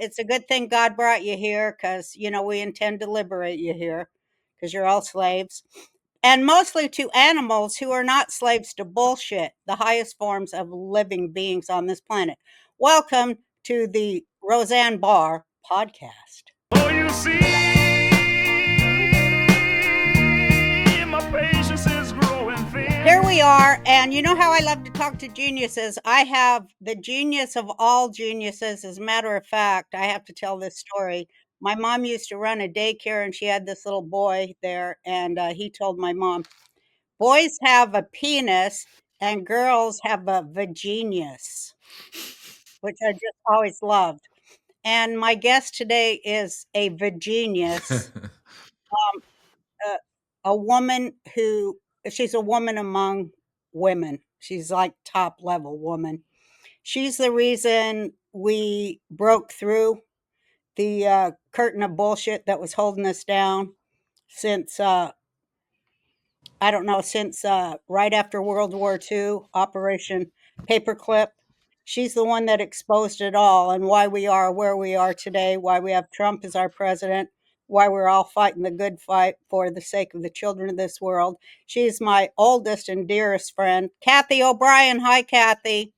It's a good thing God brought you here because, we intend to liberate you here because you're all slaves. And mostly to animals who are not slaves to bullshit, the highest forms of living beings on this planet. Welcome to the Roseanne Barr Podcast. Oh, you see, my patience is growing thin. Here we are, and you know how I love to talk to geniuses? I have the genius of all geniuses. As a matter of fact, I have to tell this story. My mom used to run a daycare, and she had this little boy there, and he told my mom, boys have a penis and girls have a vaginius, which I just always loved. And my guest today is a vaginius, a, a woman who, she's a woman among women. She's like top level woman. She's the reason we broke through the curtain of bullshit that was holding us down since I don't know, since right after World War II, Operation Paperclip. She's the one that exposed it all and why we are where we are today, why we have Trump as our president, why we're all fighting the good fight for the sake of the children of this world. She's my oldest and dearest friend, Cathy O'Brien. Hi, Cathy.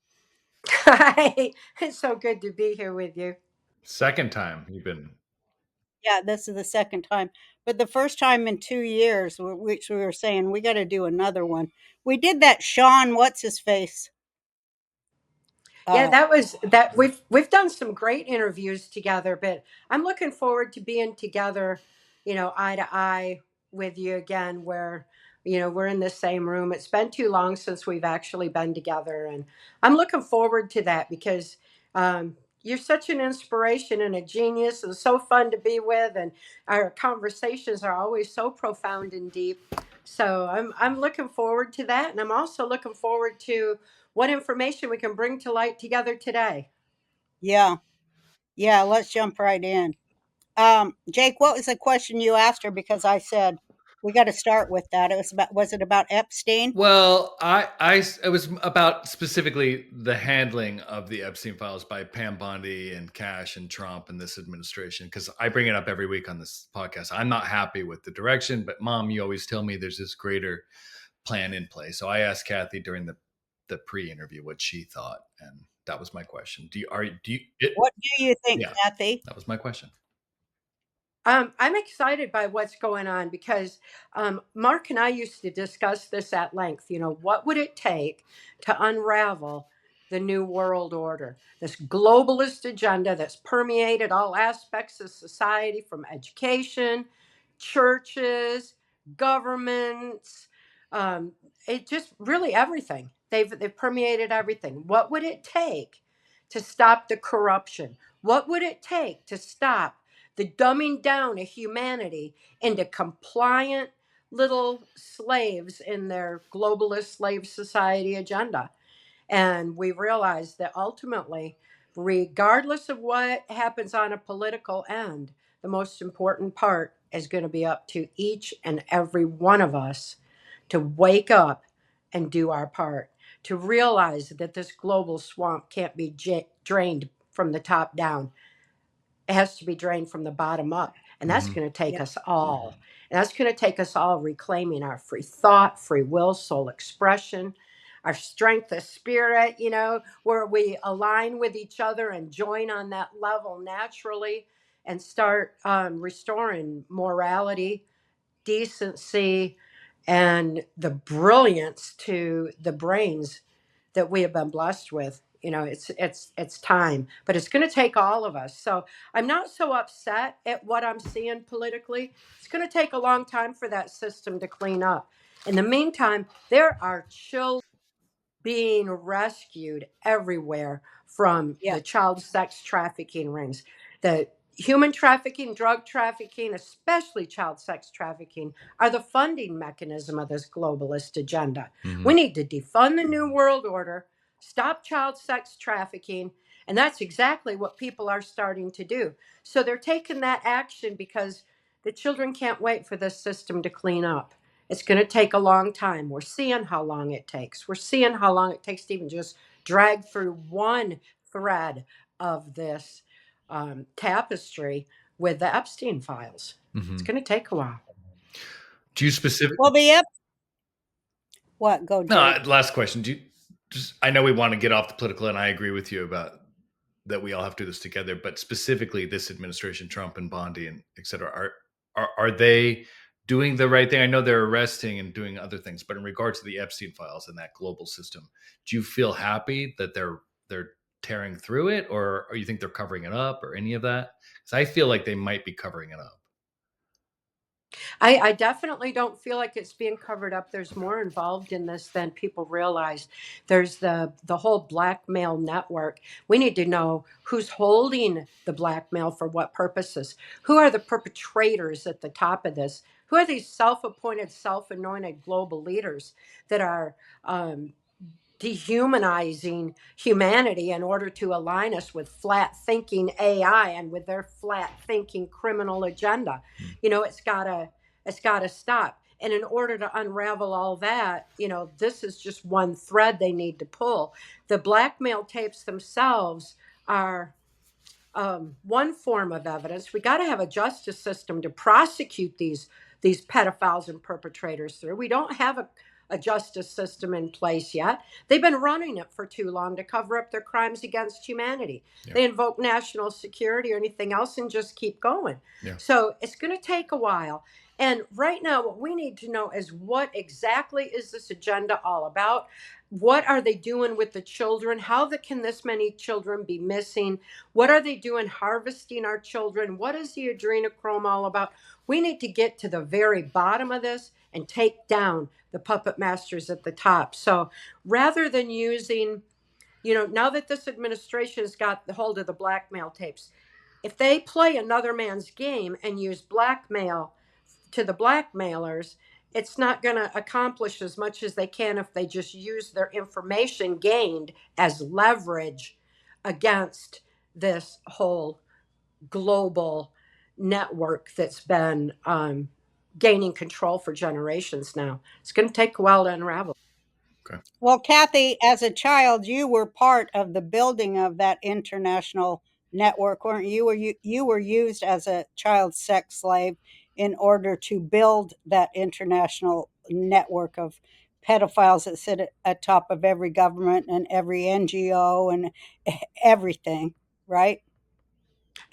Hi, it's so good to be here with you. Second time you've been. Yeah, this is the second time. But the first time in 2 years, which we were saying we got to do another one. We did that Sean, what's his face? Yeah, that was that. We've done some great interviews together, but I'm looking forward to being together, eye to eye with you again, where we're in the same room. It's been too long since we've actually been together, and I'm looking forward to that because you're such an inspiration and a genius, and so fun to be with, and our conversations are always so profound and deep. So I'm looking forward to that, and I'm also looking forward to what information we can bring to light together today. Yeah. Yeah, let's jump right in. Jake, what was the question you asked her? Because I said we got to start with that. Was it about Epstein? Well, it was about specifically the handling of the Epstein files by Pam Bondi and Cash and Trump and this administration. Because I bring it up every week on this podcast. I'm not happy with the direction, but Mom, you always tell me there's this greater plan in place. So I asked Cathy during the pre-interview what she thought, and that was my question. What do you think, Yeah, Cathy? that was my question. I'm excited by what's going on because Mark and I used to discuss this at length. What would it take to unravel the New World Order, this globalist agenda that's permeated all aspects of society, from education, churches, governments, it just really everything. They've permeated everything. What would it take to stop the corruption? What would it take to stop the dumbing down of humanity into compliant little slaves in their globalist slave society agenda? And we realized that ultimately, regardless of what happens on a political end, the most important part is going to be up to each and every one of us to wake up and do our part, to realize that this global swamp can't be drained from the top down. It has to be drained from the bottom up. And that's going to take Yeah. us all. And that's going to take us all reclaiming our free thought, free will, soul expression, our strength of spirit, where we align with each other and join on that level naturally and start restoring morality, decency, and the brilliance to the brains that we have been blessed with. It's time, but it's going to take all of us. So I'm not so upset at what I'm seeing politically. It's going to take a long time for that system to clean up. In the meantime, there are children being rescued everywhere from Yeah. the child sex trafficking rings. The human trafficking, drug trafficking, especially child sex trafficking, are the funding mechanism of this globalist agenda. Mhm. We need to defund the New World Order, stop child sex trafficking, and that's exactly what people are starting to do. So they're taking that action because the children can't wait for this system to clean up. It's going to take a long time. We're seeing how long it takes. We're seeing how long it takes to even just drag through one thread of this tapestry with the Epstein files. It's going to take a while. Do you specifically? Well, what? Go, Jake. No, last question. Do you just? I know we want to get off the political, and I agree with you about that. We all have to do this together. But specifically, this administration, Trump and Bondi and et cetera, are they doing the right thing? I know they're arresting and doing other things, but in regards to the Epstein files and that global system, do you feel happy that they're tearing through it, or you think they're covering it up, or any of that? Because I feel like they might be covering it up. I definitely don't feel like it's being covered up. There's more involved in this than people realize. There's the whole blackmail network. We need to know who's holding the blackmail for what purposes. Who are the perpetrators at the top of this? Who are these self-appointed, self-anointed global leaders that are dehumanizing humanity in order to align us with flat thinking AI and with their flat thinking criminal agenda? You know, it's gotta stop. And in order to unravel all that, you know, this is just one thread they need to pull. The blackmail tapes themselves are one form of evidence. We got to have a justice system to prosecute these pedophiles and perpetrators through. We don't have a justice system in place yet. They've been running it for too long to cover up their crimes against humanity. Yeah. They invoke national security or anything else and just keep going. Yeah. So it's going to take a while. And right now, what we need to know is what exactly is this agenda all about? What are they doing with the children? How can this many children be missing? What are they doing harvesting our children? What is the adrenochrome all about? We need to get to the very bottom of this and take down the puppet masters at the top. So rather than using, you know, now that this administration has got the hold of the blackmail tapes, if they play another man's game and use blackmail to the blackmailers, it's not going to accomplish as much as they can if they just use their information gained as leverage against this whole global network that's been gaining control for generations now. It's going to take a while to unravel. Okay. Well, Cathy, as a child, you were part of the building of that international network, weren't you? You were used as a child sex slave in order to build that international network of pedophiles that sit at top of every government and every NGO and everything, right?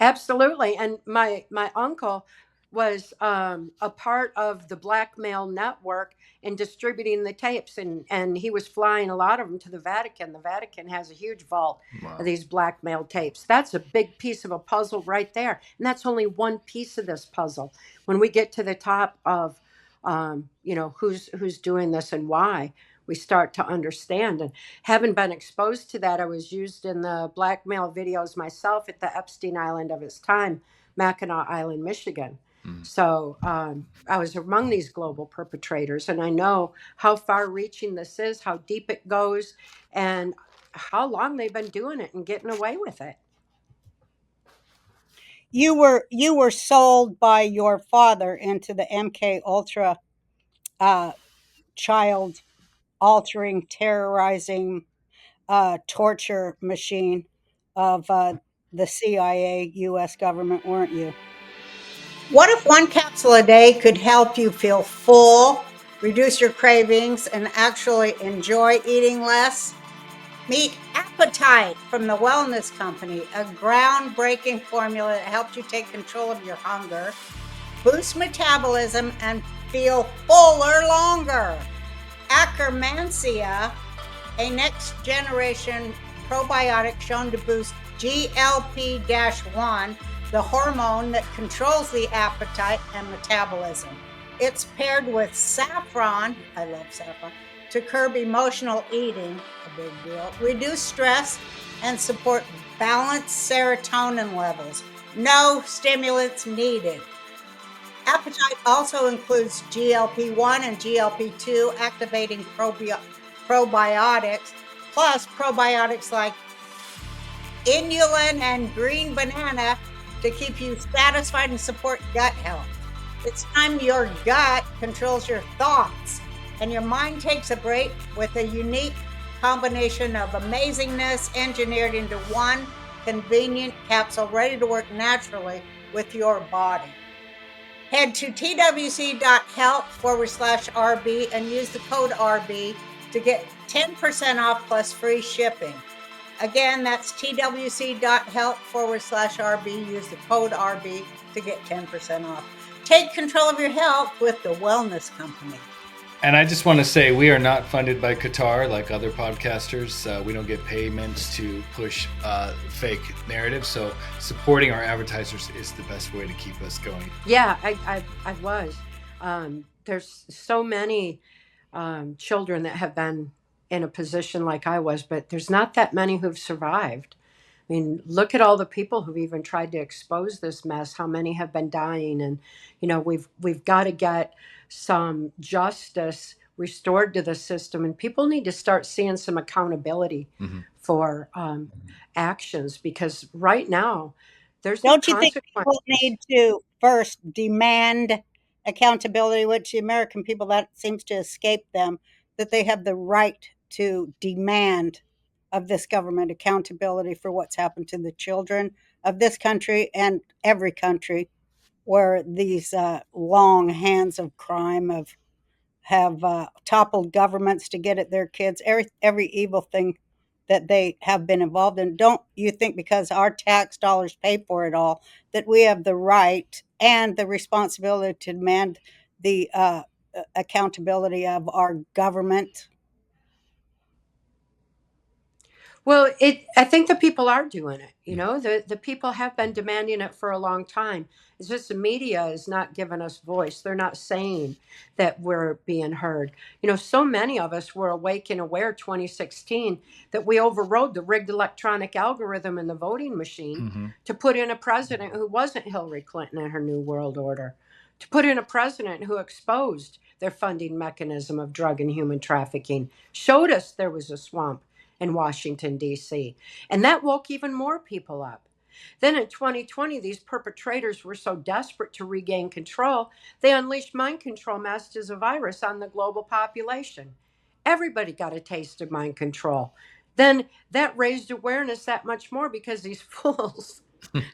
Absolutely. And my uncle was a part of the blackmail network and distributing the tapes, and he was flying a lot of them to the Vatican. The Vatican has a huge vault of these blackmail tapes. That's a big piece of a puzzle right there, and that's only one piece of this puzzle. When we get to the top of you know, who's doing this and why, we start to understand. And having been exposed to that, I was used in the blackmail videos myself at the Epstein Island of its time, Mackinac Island, Michigan. So I was among these global perpetrators, and I know how far-reaching this is, how deep it goes, and how long they've been doing it and getting away with it. You were sold by your father into the MK Ultra child altering, terrorizing, torture machine of the CIA, U.S. government, weren't you? What if one capsule a day could help you feel full, reduce your cravings, and actually enjoy eating less? Meet Appetite from the Wellness Company, a groundbreaking formula that helps you take control of your hunger, boost metabolism, and feel fuller longer. Akkermansia, a next-generation probiotic shown to boost GLP-1, the hormone that controls the appetite and metabolism. It's paired with saffron, I love saffron, to curb emotional eating, a big deal, reduce stress, and support balanced serotonin levels. No stimulants needed. Appetite also includes GLP-1 and GLP-2 activating probiotics, plus probiotics like inulin and green banana to keep you satisfied and support gut health. It's time your gut controls your thoughts and your mind takes a break with a unique combination of amazingness engineered into one convenient capsule ready to work naturally with your body. Head to twc.health/RB and use the code RB to get 10% off plus free shipping. Again, that's twc.health/RB. Use the code RB to get 10% off. Take control of your health with the Wellness Company. And I just want to say we are not funded by Qatar like other podcasters. We don't get payments to push fake narratives. So supporting our advertisers is the best way to keep us going. Yeah, I was. There's so many children that have been in a position like I was, but there's not that many who've survived. I mean, look at all the people who've even tried to expose this mess. How many have been dying? And we've got to get some justice restored to the system, and people need to start seeing some accountability for actions, because right now there's no Don't you think people consequences. need to first demand accountability, which the American people, that seems to escape them, that they have the right to demand of this government accountability for what's happened to the children of this country and every country where these long hands of crime have toppled governments to get at their kids, every evil thing that they have been involved in. Don't you think because our tax dollars pay for it all, that we have the right and the responsibility to demand the accountability of our government? Well, I think the people are doing it. The people have been demanding it for a long time. It's just the media is not giving us voice. They're not saying that we're being heard. So many of us were awake and aware 2016 that we overrode the rigged electronic algorithm in the voting machine to put in a president who wasn't Hillary Clinton and her New World Order, to put in a president who exposed their funding mechanism of drug and human trafficking, showed us there was a swamp in Washington, D.C. And that woke even more people up. Then in 2020, these perpetrators were so desperate to regain control, they unleashed mind control masked as a virus on the global population. Everybody got a taste of mind control. Then that raised awareness that much more, because these fools,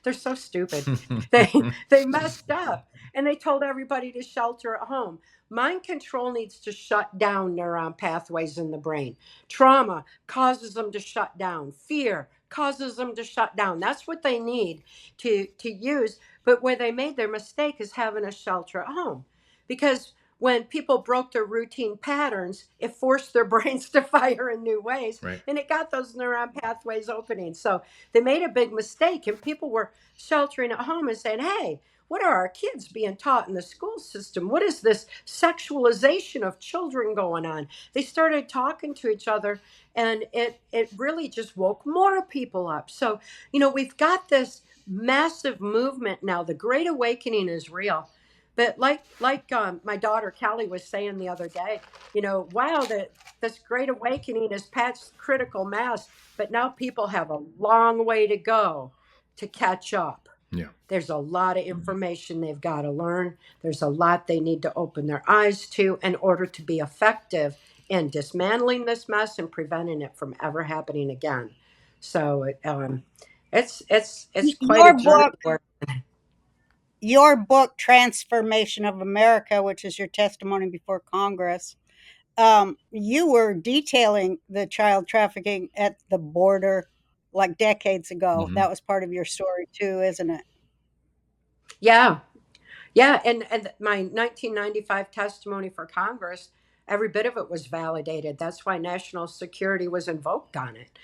they're so stupid. They messed up and they told everybody to shelter at home. Mind control needs to shut down neuron pathways in the brain. Trauma causes them to shut down. Fear causes them to shut down. That's what they need to use. But where they made their mistake is having a shelter at home. Because when people broke their routine patterns, it forced their brains to fire in new ways. Right. And it got those neuron pathways opening. So they made a big mistake, and people were sheltering at home and saying, hey, what are our kids being taught in the school system? What is this sexualization of children going on? They started talking to each other, and it really just woke more people up. So, we've got this massive movement now. The Great Awakening is real. But like my daughter Callie was saying the other day, wow, this Great Awakening has patched critical mass, but now people have a long way to go to catch up. Yeah. There's a lot of information they've got to learn. There's a lot they need to open their eyes to in order to be effective in dismantling this mess and preventing it from ever happening again. So it's quite a journey. Your book, Transformation of America, which is your testimony before Congress, you were detailing the child trafficking at the border like decades ago. That was part of your story too, isn't it? Yeah. Yeah, and my 1995 testimony for Congress, every bit of it was validated. That's why national security was invoked on it.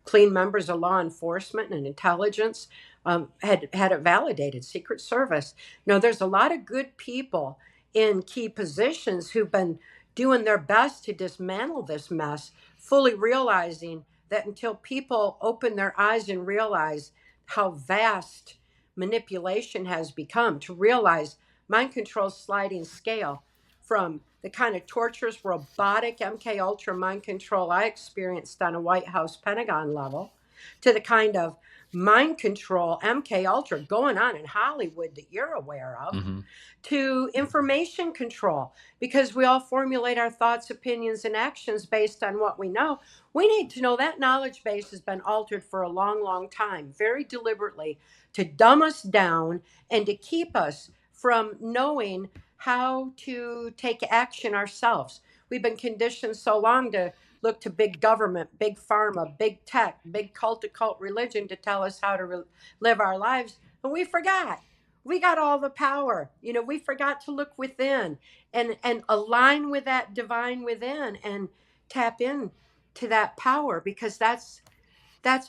Clean members of law enforcement and intelligence had it validated. Secret Service. There's a lot of good people in key positions who've been doing their best to dismantle this mess, fully realizing that until people open their eyes and realize how vast manipulation has become, to realize mind control's sliding scale from the kind of torturous robotic MK Ultra mind control I experienced on a White House Pentagon level to the kind of mind control, MK Ultra going on in Hollywood that you're aware of, Mm-hmm. to information control, because we all formulate our thoughts, opinions, and actions based on what we know. We need to know that knowledge base has been altered for a long, long time, very deliberately, to dumb us down and to keep us from knowing how to take action ourselves. We've been conditioned so long to look to big government, big pharma, big tech, big cult to cult religion to tell us how to live our lives. And we forgot. We got all the power. We forgot to look within and align with that divine within and tap in to that power, because that's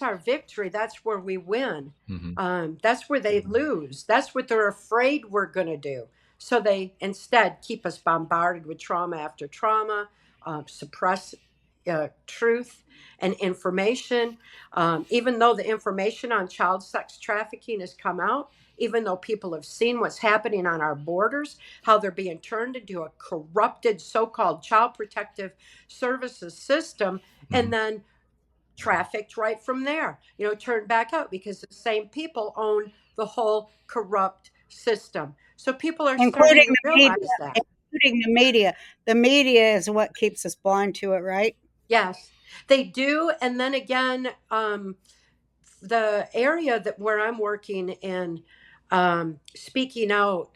our victory. That's where we win. That's where they lose. That's what they're afraid we're going to do. So they instead keep us bombarded with trauma after trauma, suppress truth and information. Even though the information on child sex trafficking has come out, even though people have seen what's happening on our borders, how they're being turned into a corrupted so-called child protective services system, and then trafficked right from there, turned back out, because the same people own the whole corrupt system. So people are including starting to the media. realize that. Including the media. The media is what keeps us blind to it, right? Yes, they do. And then again, the area that where I'm working in, speaking out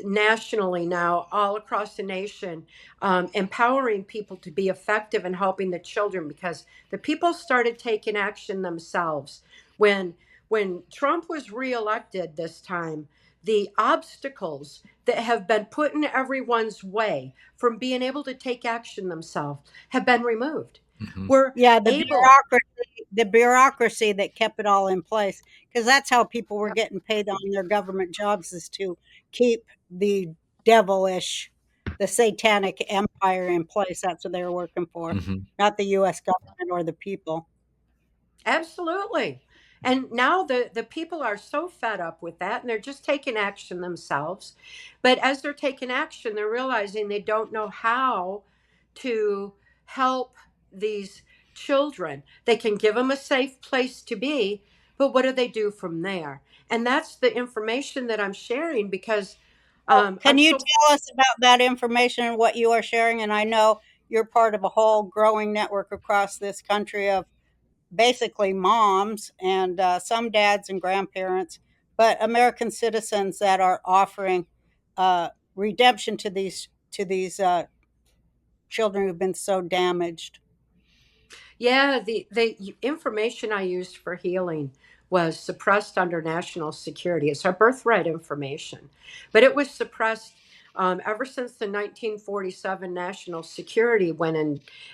nationally now, all across the nation, empowering people to be effective in helping the children, because the people started taking action themselves. When Trump was reelected this time, the obstacles that have been put in everyone's way from being able to take action themselves have been removed. We're Yeah, able. the bureaucracy that kept it all in place, because that's how people were getting paid on their government jobs, is to keep the devilish, the satanic empire in place. That's what they were working for, Mm-hmm. not the U.S. government or the people. Absolutely. And now the people are so fed up with that, and they're just taking action themselves. But as they're taking action, they're realizing they don't know how to help these children. They can give them a safe place to be, but what do they do from there? And that's the information that I'm sharing, because Can I'm you so. tell us about that information and what you are sharing? And I know you're part of a whole growing network across this country of basically moms and some dads and grandparents, but American citizens that are offering redemption to these children who've been so damaged. Yeah, the information I used for healing was suppressed under national security. It's our birthright information, but it was suppressed ever since the 1947 National Security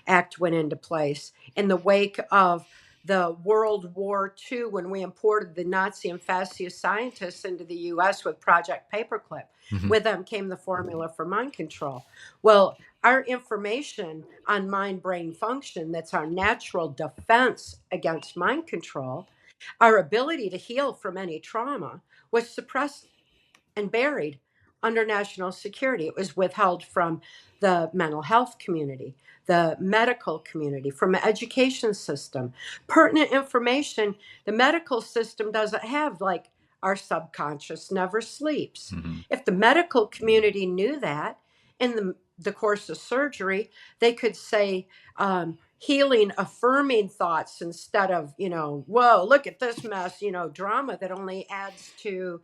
Act went into place in the wake of the World War II, when we imported the Nazi and fascist scientists into the U.S. with Project Paperclip. Mm-hmm. With them came the formula for mind control. Well, our information on mind brain function, that's our natural defense against mind control, our ability to heal from any trauma, was suppressed and buried under national security. It was withheld from the mental health community, the medical community, from the education system. Pertinent information the medical system doesn't have, like our subconscious never sleeps. Mm-hmm. If the medical community knew that in the course of surgery, they could say, healing, affirming thoughts instead of, whoa, look at this mess, drama that only adds to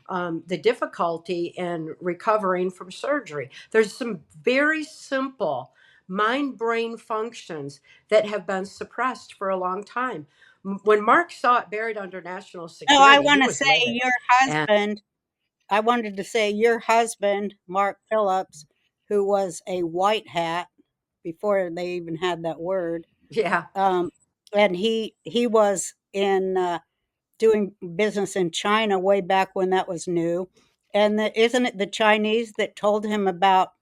the difficulty in recovering from surgery. There's some very simple mind brain functions that have been suppressed for a long time. When Mark saw it buried under national No, I security, he want to was say livid. your And husband. I wanted to say your husband, Mark Phillips, who was a white hat before they even had that word, yeah, um, and he was in doing business in China way back when that was new. And isn't it the Chinese that told him about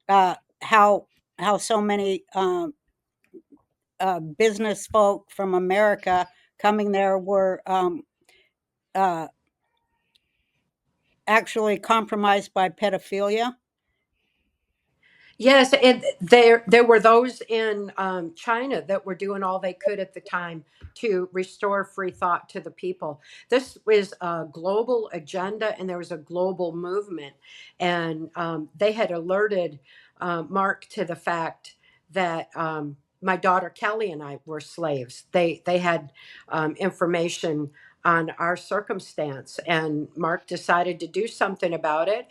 uh, how so many business folk from America coming there were uh, actually compromised by pedophilia? Yes, and there were those in China that were doing all they could at the time to restore free thought to the people. This was a global agenda, and there was a global movement, and they had alerted Mark to the fact that my daughter Kelly and I were slaves. They had information on our circumstance, and Mark decided to do something about it,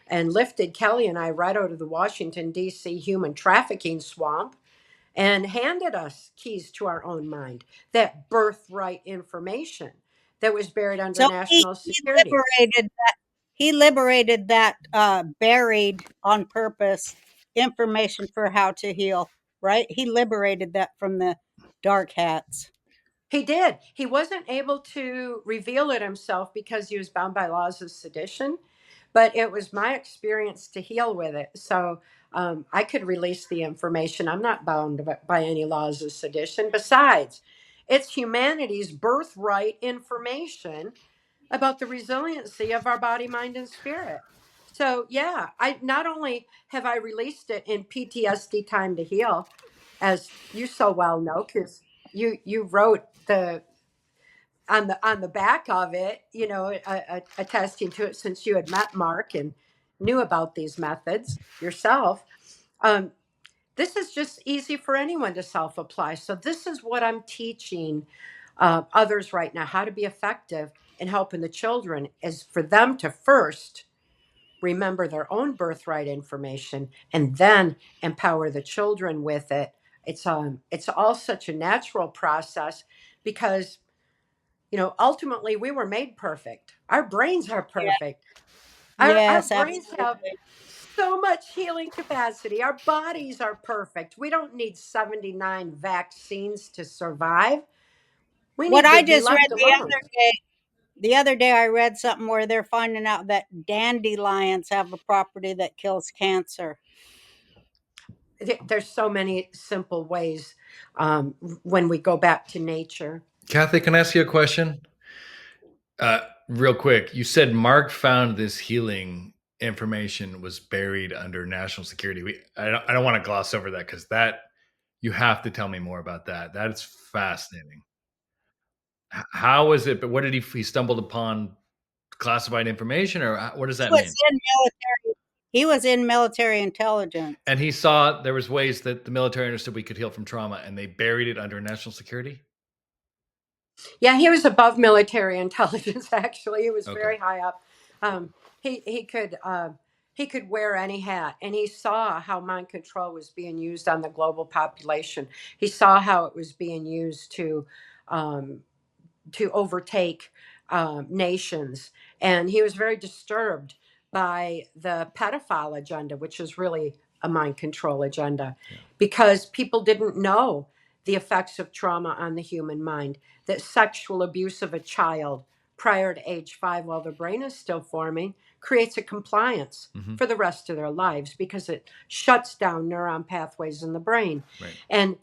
and lifted Kelly and I right out of the Washington, D.C. human trafficking swamp and handed us keys to our own mind, that birthright information that was buried under So national he security. liberated that buried on purpose information for how to heal, right? He liberated that from the dark hats. He did. He wasn't able to reveal it himself because he was bound by laws of sedition, but it was my experience to heal with it. So I could release the information. I'm not bound by any laws of sedition. Besides, it's humanity's birthright information about the resiliency of our body, mind, and spirit. So yeah, I not only have I released it in PTSD Time to Heal, as you so well know, because you wrote the on the back of it, attesting to it since you had met Mark and knew about these methods yourself. Um, this is just easy for anyone to self apply. So this is what I'm teaching others right now, how to be effective in helping the children, is for them to first remember their own birthright information and then empower the children with it. It's all such a natural process because ultimately we were made perfect. Our brains are Yeah. perfect. Our Yes, brains have absolutely. so much healing capacity. Our bodies are perfect. We don't need 79 vaccines to survive. We What need I to be just read left alone. the other day I read something where they're finding out that dandelions have a property that kills cancer. There's so many simple ways when we go back to nature. Kathy, can I ask you a question? Uh, Real quick, you said Mark found this healing information was buried under national security. I don't want to gloss over that because that you have to tell me more about that. That is fascinating. How was it? But what did he stumbled upon classified information, or what does He that was mean? in military he was in military intelligence. And he saw there was ways that the military understood we could heal from trauma, and they buried it under national security. Yeah, he was above military intelligence. Actually, he was Okay. very high up. He could wear any hat, and he saw how mind control was being used on the global population. He saw how it was being used um, to overtake nations. And he was very disturbed by the pedophile agenda, which is really a mind control agenda, Yeah. because people didn't know the effects of trauma on the human mind, that sexual abuse of a child prior to age 5 while the brain is still forming creates a compliance Mm-hmm. for the rest of their lives because it shuts down neuron pathways in the brain. Right. And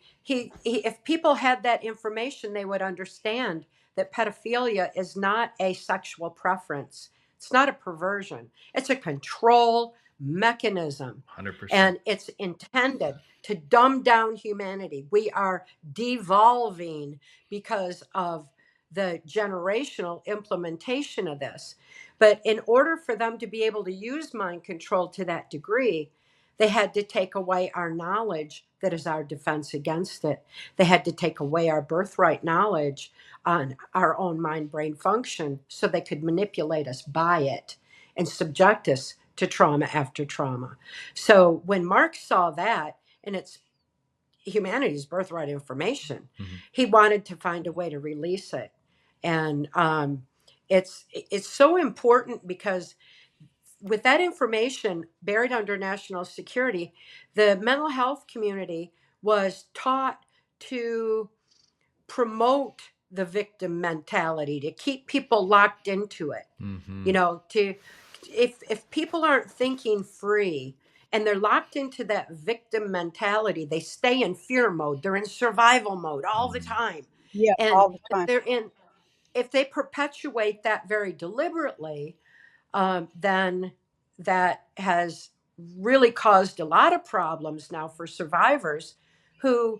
if people had that information, they would understand that pedophilia is not a sexual preference. It's not a perversion. It's a control mechanism. 100%. And it's intended to dumb down humanity. We are devolving because of the generational implementation of this. But in order for them to be able to use mind control to that degree, they had to take away our knowledge that is our defense against it. They had to take away our birthright knowledge on our own mind brain function so they could manipulate us by it and subject us to trauma after trauma. So when Mark saw that, and it's humanity's birthright information, Mm-hmm. he wanted to find a way to release it. And it's so important because with that information buried under national security, the mental health community was taught to promote the victim mentality, to keep people locked into it. Mm-hmm. To if people aren't thinking free and they're locked into that victim mentality, they stay in fear mode, they're in survival mode all the Mm-hmm. time. Yeah, And all the time. if they perpetuate that very deliberately, then that has really caused a lot of problems now for survivors who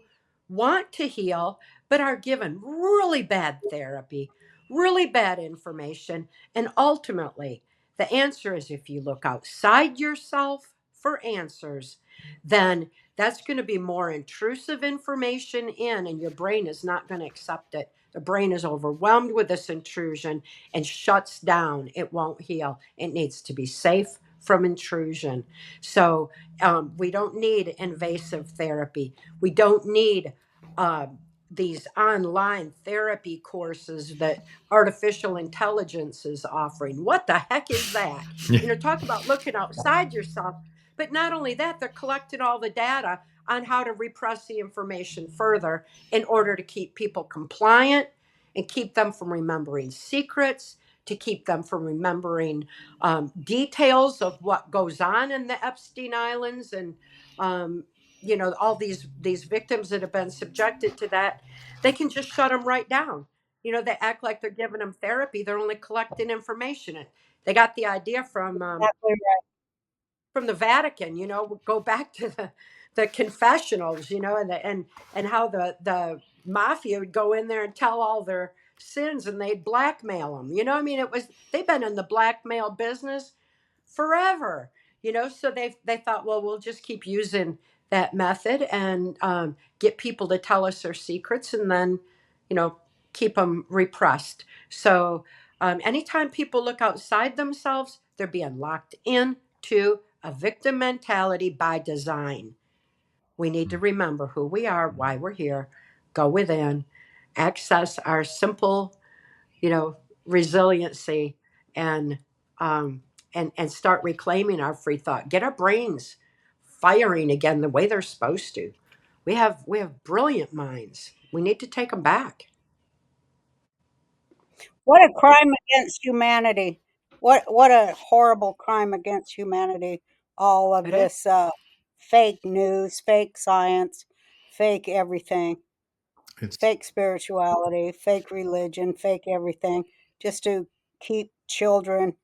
want to heal but are given really bad therapy, really bad information. And ultimately, the answer is if you look outside yourself for answers, then that's going to be more intrusive information in, and your brain is not going to accept it. The brain is overwhelmed with this intrusion and shuts down. It won't heal. It needs to be safe from intrusion. So we don't need invasive therapy. We don't need uh, these online therapy courses that artificial intelligence is offering. What the heck is that? Yeah. Talk about looking outside yourself. But not only that, they're collecting all the data on how to repress the information further in order to keep people compliant and keep them from remembering secrets, to keep them from remembering details of what goes on in the Epstein Islands, and all these victims that have been subjected to that. They can just shut them right down. They act like they're giving them therapy. They're only collecting information. And they got the idea Exactly. from the Vatican. Go back to the confessionals. And how the mafia would go in there and tell all their sins, and they'd blackmail them. They've been in the blackmail business forever. So they thought, well, we'll just keep using that method and get people to tell us their secrets, and then keep them repressed. So anytime people look outside themselves, they're being locked into a victim mentality by design. We need to remember who we are, why we're here, go within, access our simple, resiliency, and and start reclaiming our free thought. Get our brains firing again the way they're supposed to. We have brilliant minds. We need to take them back. What a crime against humanity. What a horrible crime against humanity. All of It is. this fake news, fake science, fake everything, It's fake spirituality, fake religion, fake everything, just to keep children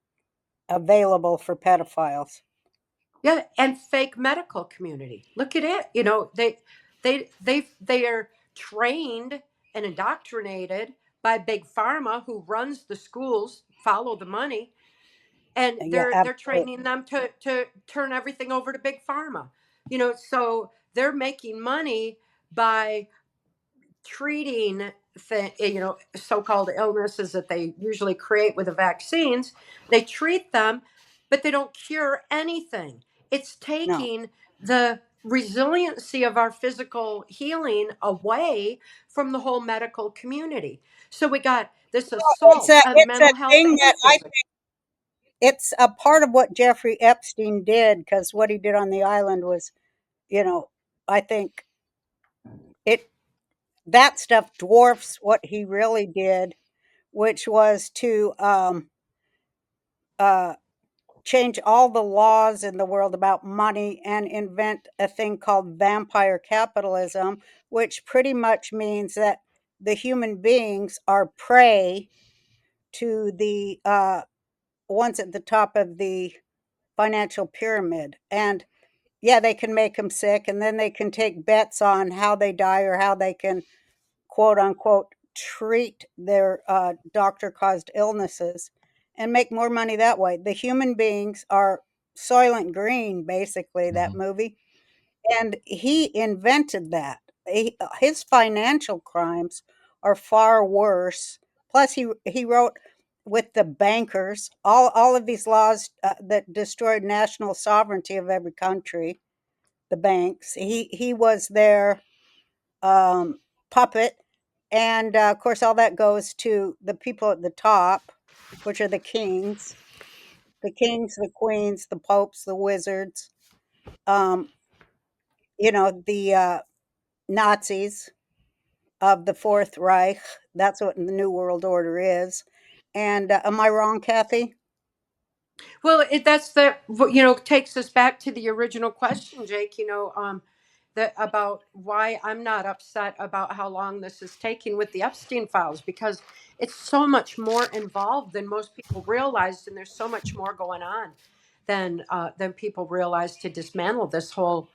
available for pedophiles. Yeah, and fake medical community. Look at it. They are trained and indoctrinated by big pharma, who runs the schools, follow the money, and Yeah, they're absolutely. training them to turn everything over to big pharma. So they're making money by treating so-called illnesses that they usually create with the vaccines. They treat them, but they don't cure anything. It's No. taking the resiliency of our physical healing away from the whole medical community. So we got this It's assault a on it's a mental health thing and that I physical. it's a part of what Jeffrey Epstein did, because what he did on the island was, you know, I think it that stuff dwarfs what he really did, which was to uh, change all the laws in the world about money and invent a thing called vampire capitalism, which pretty much means that the human beings are prey to the ones at the top of the financial pyramid. And yeah, they can make them sick, and then they can take bets on how they die or how they can, quote unquote, treat their doctor caused illnesses and make more money that way. The human beings are Soylent Green, basically, that mhm. movie. And he invented that. His financial crimes are far worse. Plus, he wrote with the bankers all of these laws that destroyed national sovereignty of every country. The banks. He was their puppet, and of course, all that goes to the people at the top, which are the kings, the queens, the popes, the wizards. Um, the Nazis of the Fourth Reich. That's what the New World Order is. And am I wrong, Kathy? Well, that's takes us back to the original question, Jake. That about why I'm not upset about how long this is taking with the Epstein files, because it's so much more involved than most people realized, and there's so much more going on. then people realized to dismantle this whole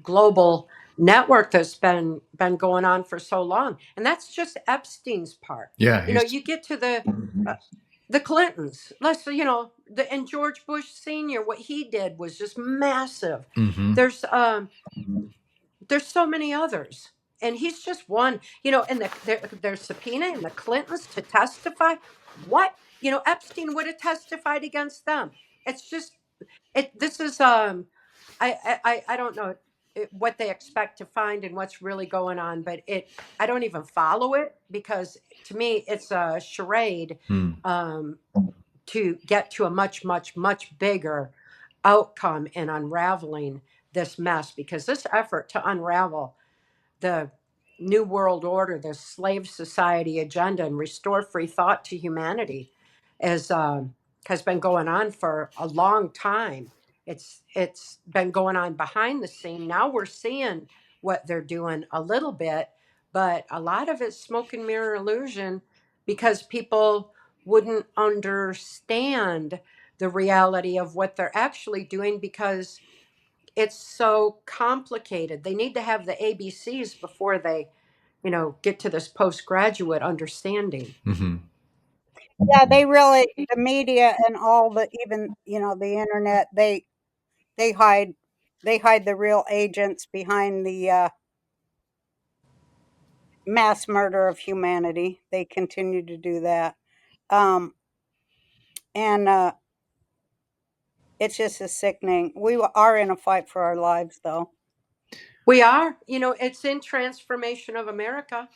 global network that's been going on for so long. And that's just Epstein's part. Yeah, You get to the Clintons. And George Bush Sr., what he did was just massive. Mhm. There's so many others, and he's just one. And they're subpoenaing the Clintons to testify. What? Epstein would have testified against them. It's just this is I don't know what they expect to find and what's really going on, but I don't even follow it, because to me it's a charade to get to a much, much, much bigger outcome in unraveling this mess, because this effort to unravel the New World Order, the slave society agenda, and restore free thought to humanity has been going on for a long time. It's been going on behind the scene. Now we're seeing what they're doing a little bit, but a lot of it's smoke and mirror illusion, because people wouldn't understand the reality of what they're actually doing, because it's so complicated. They need to have the ABCs before they, get to this postgraduate understanding. Mhm. Yeah, the media and all the, even, the internet, they hide the real agents behind the mass murder of humanity. They continue to do that. Um, and it's just a sickening. We are in a fight for our lives, though. We are, it's in Transformation of America,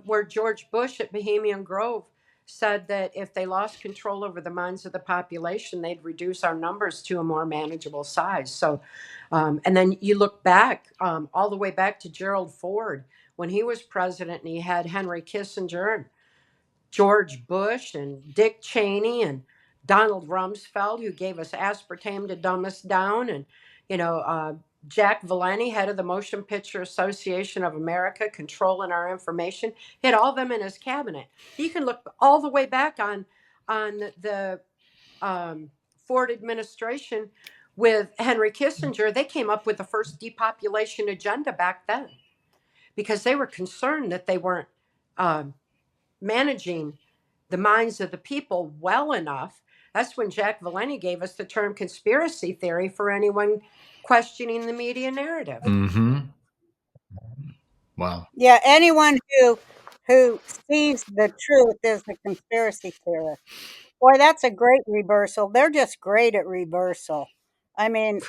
where George Bush at Bohemian Grove said that if they lost control over the minds of the population, they'd reduce our numbers to a more manageable size. So, and then you look back, all the way back to Gerald Ford when he was president, and he had Henry Kissinger and George Bush and Dick Cheney and Donald Rumsfeld, who gave us aspartame to dumb us down, and Jack Valenti, head of the Motion Picture Association of America, controlling our information. He had all of them in his cabinet. You can look all the way back on the Ford administration with Henry Kissinger. They came up with the first depopulation agenda back then, because they were concerned that they weren't managing the minds of the people well enough. That's when Jack Valenti gave us the term conspiracy theory for anyone questioning the media narrative. Mhm. Wow. Yeah, anyone who sees the truth is a conspiracy theorist. Boy, that's a great reversal. They're just great at reversal. I mean,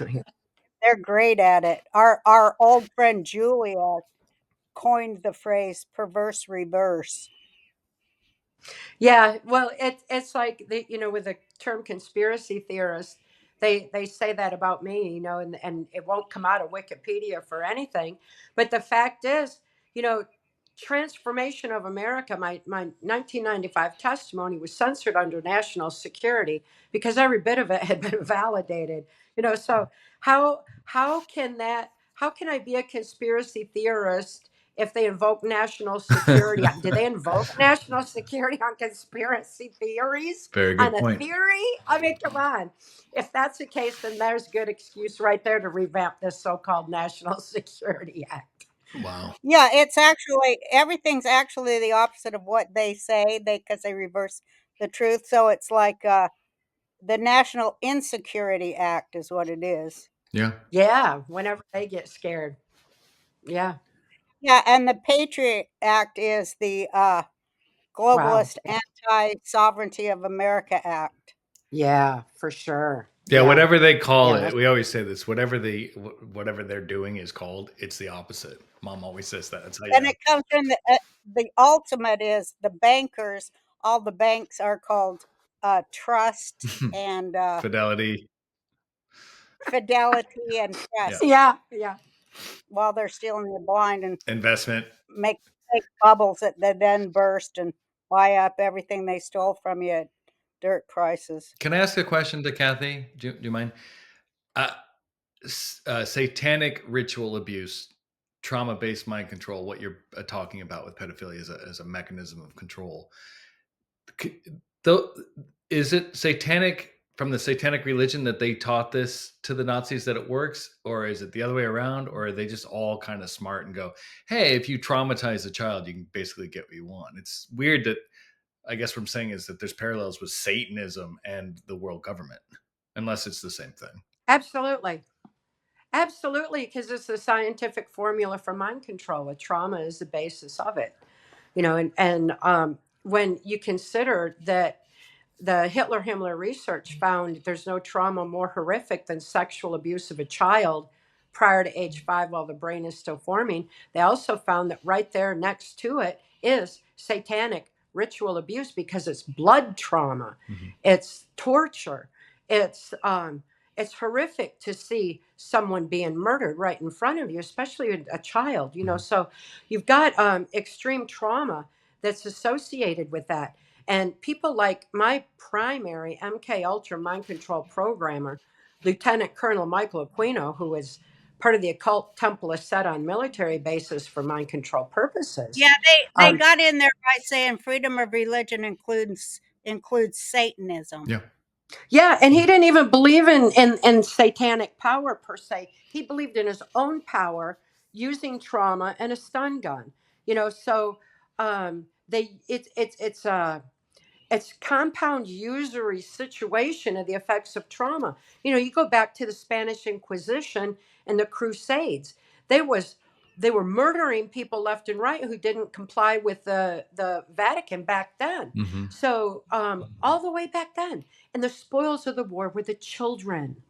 they're great at it. Our old friend Julia coined the phrase perverse reverse. Yeah, well, it's like with the term conspiracy theorist, they say that about me, and it won't come out of Wikipedia for anything. But the fact is, Transformation of America, my 1995 testimony was censored under national security because every bit of it had been validated. So how can I be a conspiracy theorist if they invoke national security? Do they invoke national security on conspiracy theories? Very On good a point. theory? I mean, come on. If that's the case, then there's good excuse right there to revamp this so-called National Security Act. Wow. Yeah, it's actually everything's actually the opposite of what they say. Because they reverse the truth. So it's like the National Insecurity Act is what it is. Yeah. Yeah, whenever they get scared. Yeah. Yeah, and the Patriot Act is the Wow. Globalist Anti-Sovereignty of America Act. Yeah, for sure. Yeah, whatever they call Yeah, it, we always say this. Whatever they're doing is called, it's the opposite. Mom always says that. That's how you And know. it comes from the ultimate is the bankers. All the banks are called trust and Fidelity. fidelity and Yeah. trust. yeah. While they're stealing the blind and Investment. make fake bubbles that they then burst and buy up everything they stole from you at dirt prices. Can I ask a question to Cathy? Do you mind? Satanic ritual abuse, trauma-based mind control, what you're talking about with pedophilia as a mechanism of control. Though, is it satanic from the satanic religion that they taught this to the Nazis that it works, or is it the other way around, or are they just all kind of smart and go, hey, if you traumatize a child, you can basically get what you want? It's weird that, I guess what I'm saying is that there's parallels with Satanism and the world government, unless it's the same thing. Absolutely. Absolutely, because it's a scientific formula for mind control. Trauma is the basis of it. And when you consider that the Hitler-Himmler research found there's no trauma more horrific than sexual abuse of a child prior to age 5 while the brain is still forming. They also found that right there next to it is satanic ritual abuse, because it's blood trauma, it's torture, it's horrific to see someone being murdered right in front of you, especially a child. So you've got extreme trauma that's associated with that. And people like my primary MK Ultra mind control programmer, Lieutenant Colonel Michael Aquino, who is part of the occult temple is set on military bases for mind control purposes. Yeah, they got in there by saying freedom of religion includes Satanism. Yeah. Yeah, and he didn't even believe in satanic power per se. He believed in his own power using trauma and a stun gun. So it's compound usury situation of the effects of trauma. You go back to the Spanish Inquisition and the Crusades. They were murdering people left and right who didn't comply with the Vatican back then. So all the way back then. And the spoils of the war were the children.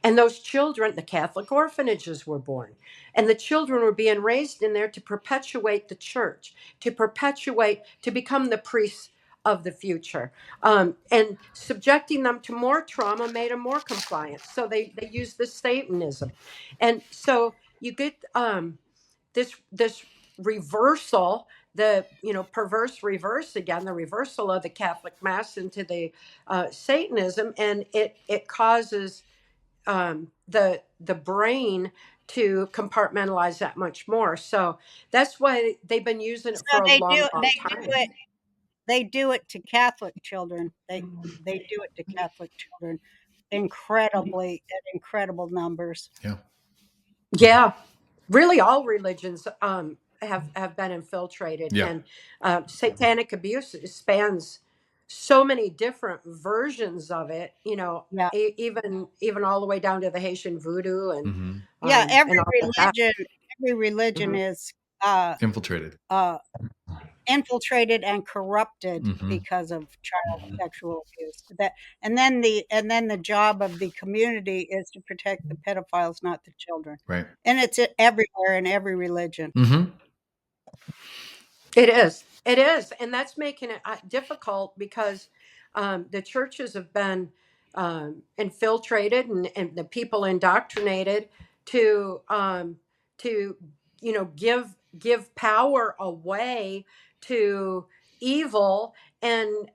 And those children, the Catholic orphanages were born. And the children were being raised in there to perpetuate the church, to become the priests of the future. And subjecting them to more trauma made them more compliant. So they used the Satanism. And so you get this reversal, the perverse reverse again, the reversal of the Catholic Mass into the Satanism, and it causes the brain to compartmentalize that much more. So that's why they've been using it for a long time. They do it to Catholic children. They do it to Catholic children, incredible numbers. Yeah, really, all religions have been infiltrated, and satanic abuse spans so many different versions of it. Even all the way down to the Haitian voodoo and every religion is infiltrated. Infiltrated and corrupted because of child sexual abuse. And then the job of the community is to protect the pedophiles, not the children. Right. And it's everywhere in every religion. It is, and that's making it difficult because the churches have been infiltrated and the people indoctrinated to give power away to evil, and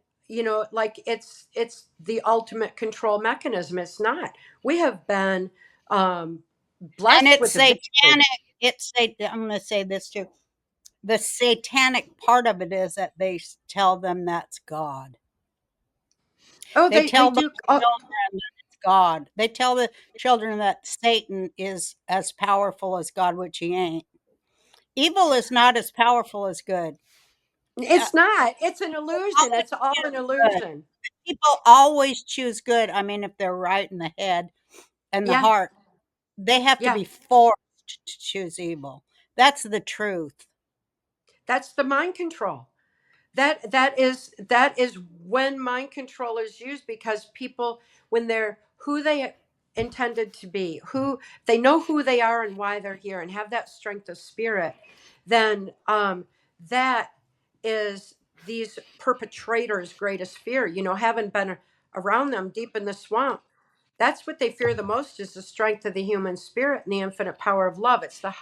like it's the ultimate control mechanism. It's not. We have been blessed, and it's with satanic. I'm going to say this too. The satanic part of it is that they tell them that's God. Oh, they tell the children that it's God. They tell the children that Satan is as powerful as God, which he ain't. Evil is not as powerful as good. It's not. It's an illusion. It's all an illusion. People always choose good. I mean, if they're right in the head and the heart, they have to be forced to choose evil. That's the truth. That's the mind control. That is when mind control is used, because people, when they're who they intended to be, who they know who they are and why they're here, and have that strength of spirit, then that is these perpetrators' greatest fear. Having been around them deep in the swamp, that's what they fear the most, is the strength of the human spirit and the infinite power of love. It's the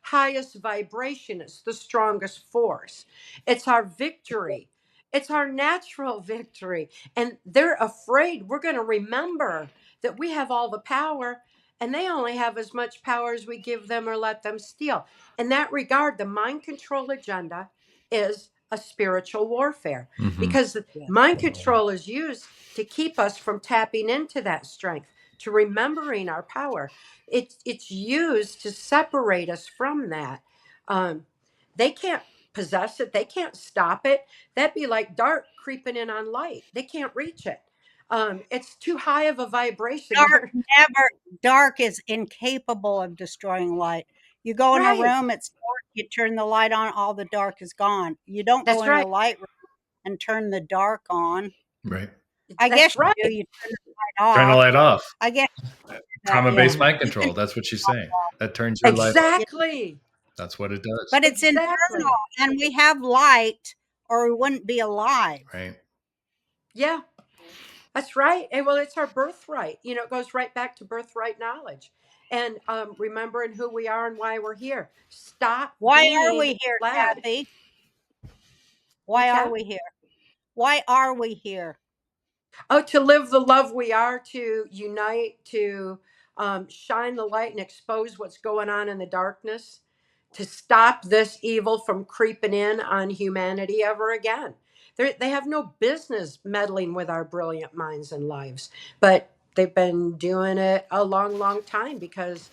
highest vibration. It's the strongest force. It's our victory. It's our natural victory. And they're afraid we're going to remember that we have all the power, and they only have as much power as we give them or let them steal. In that regard, the mind control agenda is a spiritual warfare, because mind control is used to keep us from tapping into that strength, to remembering our power. It's used to separate us from that. They can't possess it. They can't stop it. That'd be like dark creeping in on light. They can't reach it. It's too high of a vibration. Dark is incapable of destroying light. You go in a Right. room, it's dark, you turn the light on, all the dark is gone. You don't go That's in a right. light room and turn the dark on. Right. I That's guess you right. do, you turn the light Turn the off. light off. I guess that, Trauma-based yeah. mind control. That's what she's saying. That turns your light off. Exactly. That's what it does. But it's internal, Exactly. and we have light, or we wouldn't be alive. Right. Yeah, that's right. And well, it's our birthright. You know, it goes right back to birthright knowledge and remembering who we are and why we're here. Stop Why are being we here, led. Cathy? Why are we here? Why are we here? Oh, to live the love we are, to unite, to shine the light and expose what's going on in the darkness, to stop this evil from creeping in on humanity ever again. They have no business meddling with our brilliant minds and lives, but they've been doing it a long, long time because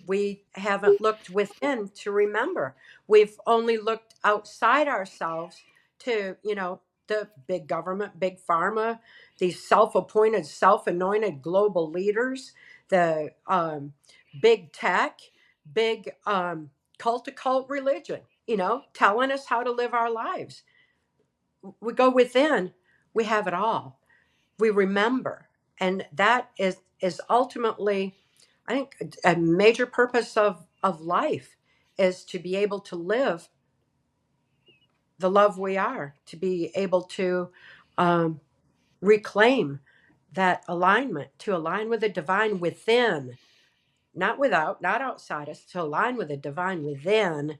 we haven't looked within to remember. We've only looked outside ourselves to, the big government, big pharma, these self-appointed, self-anointed global leaders, the big tech, big cult to cult religion, telling us how to live our lives. We go within, we have it all. We remember. And that is ultimately, I think, a major purpose of life is to be able to live the love we are, to be able to reclaim that alignment, to align with the divine within, not without, not outside us, to align with the divine within.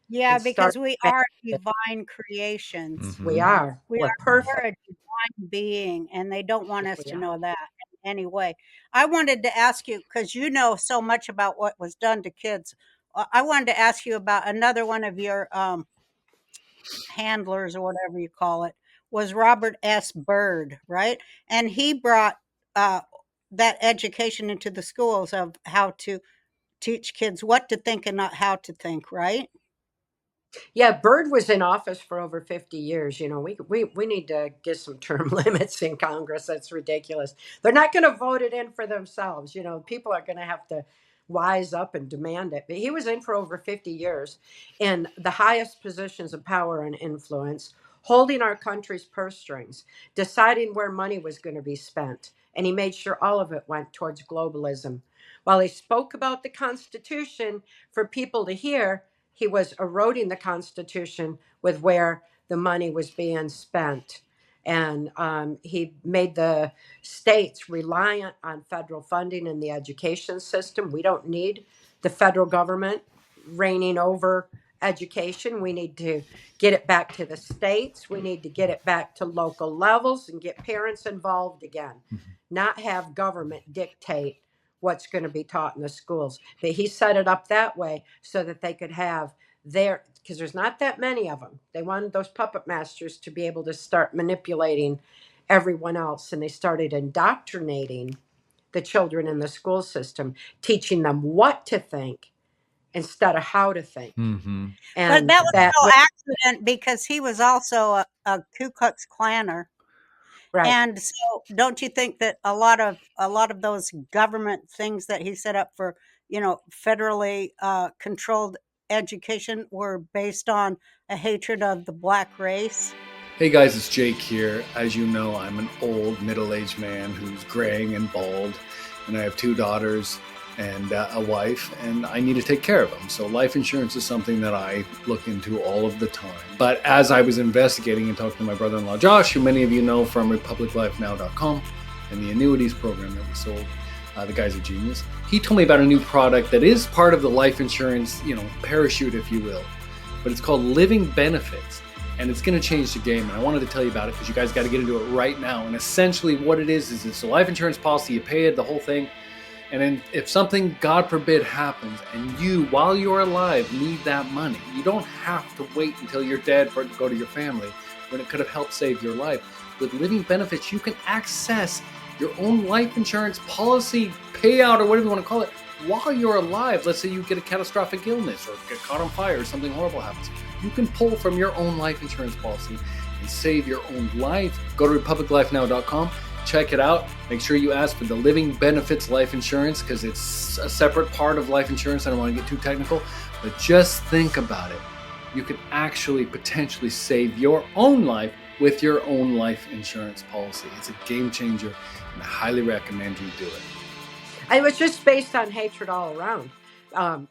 Yeah, And because start. we are divine creations. We are. We're We're perfect. a divine being, and they don't want us We to are. know that in any way. I wanted to ask you, because you know so much about what was done to kids. I wanted to ask you about another one of your handlers, or whatever you call it, was Robert S. Byrd, right? And he brought uh, that education into the schools of how to teach kids what to think and not how to think, right? Yeah, Byrd was in office for over 50 years. We need to get some term limits in Congress. That's ridiculous. They're not going to vote it in for themselves. People are going to have to wise up and demand it. But he was in for over 50 years in the highest positions of power and influence, holding our country's purse strings, deciding where money was going to be spent. And he made sure all of it went towards globalism. While he spoke about the Constitution for people to hear, he was eroding the Constitution with where the money was being spent. And he made the states reliant on federal funding in the education system. We don't need the federal government reigning over education. We need to get it back to the states. We need to get it back to local levels and get parents involved again, not have government dictate what's going to be taught in the schools. But he set it up that way so that they could have because there's not that many of them. They wanted those puppet masters to be able to start manipulating everyone else. And they started indoctrinating the children in the school system, teaching them what to think instead of how to think. Mm-hmm. But And that was no accident, because he was also a Ku Klux Klanner. right. And so don't you think that a lot of those government things that he set up for, federally controlled education were based on a hatred of the black race? Hey guys, it's Jake here. As you know, I'm an old middle-aged man who's graying and bald, and I have 2 daughters and a wife, and I need to take care of them. So life insurance is something that I look into all of the time. But as I was investigating and talking to my brother-in-law Josh, who many of you know from republiclifenow.com and the annuities program that we sold, the guy's a genius. He told me about a new product that is part of the life insurance, parachute, if you will. But it's called Living Benefits. And it's going to change the game. And I wanted to tell you about it because you guys got to get into it right now. And essentially what it is it's a life insurance policy. You pay it, the whole thing. And then if something, God forbid, happens and you, while you're alive, need that money, you don't have to wait until you're dead for it to go to your family when it could have helped save your life. with living benefits, you can access your own life insurance policy payout, or whatever you want to call it, while you're alive. Let's say you get a catastrophic illness or get caught on fire or something horrible happens. You can pull from your own life insurance policy and save your own life. Go to republiclifenow.com. Check it out. Make sure you ask for the Living Benefits Life Insurance, because it's a separate part of life insurance. I don't want to get too technical, but just think about it. You could actually potentially save your own life with your own life insurance policy. It's a game changer, and I highly recommend you do it. It was just based on hatred all around.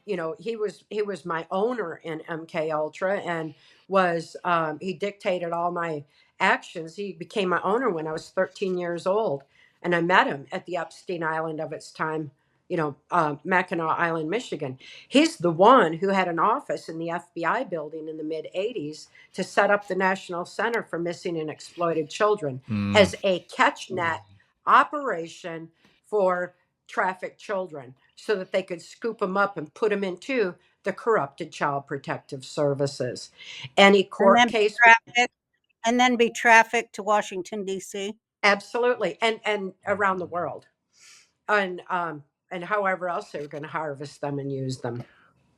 He was my owner in MK Ultra, and he dictated all my actions. He became my owner when I was 13 years old, and I met him at the Epstein Island of its time, Mackinac Island, Michigan. He's the one who had an office in the FBI building in the mid 80s to set up the National Center for Missing and Exploited Children as a catch net operation for trafficked children, so that they could scoop them up and put them into the corrupted Child Protective Services. Any court case, and then be trafficked to Washington, D.C. Absolutely, and around the world, and however else they were going to harvest them and use them.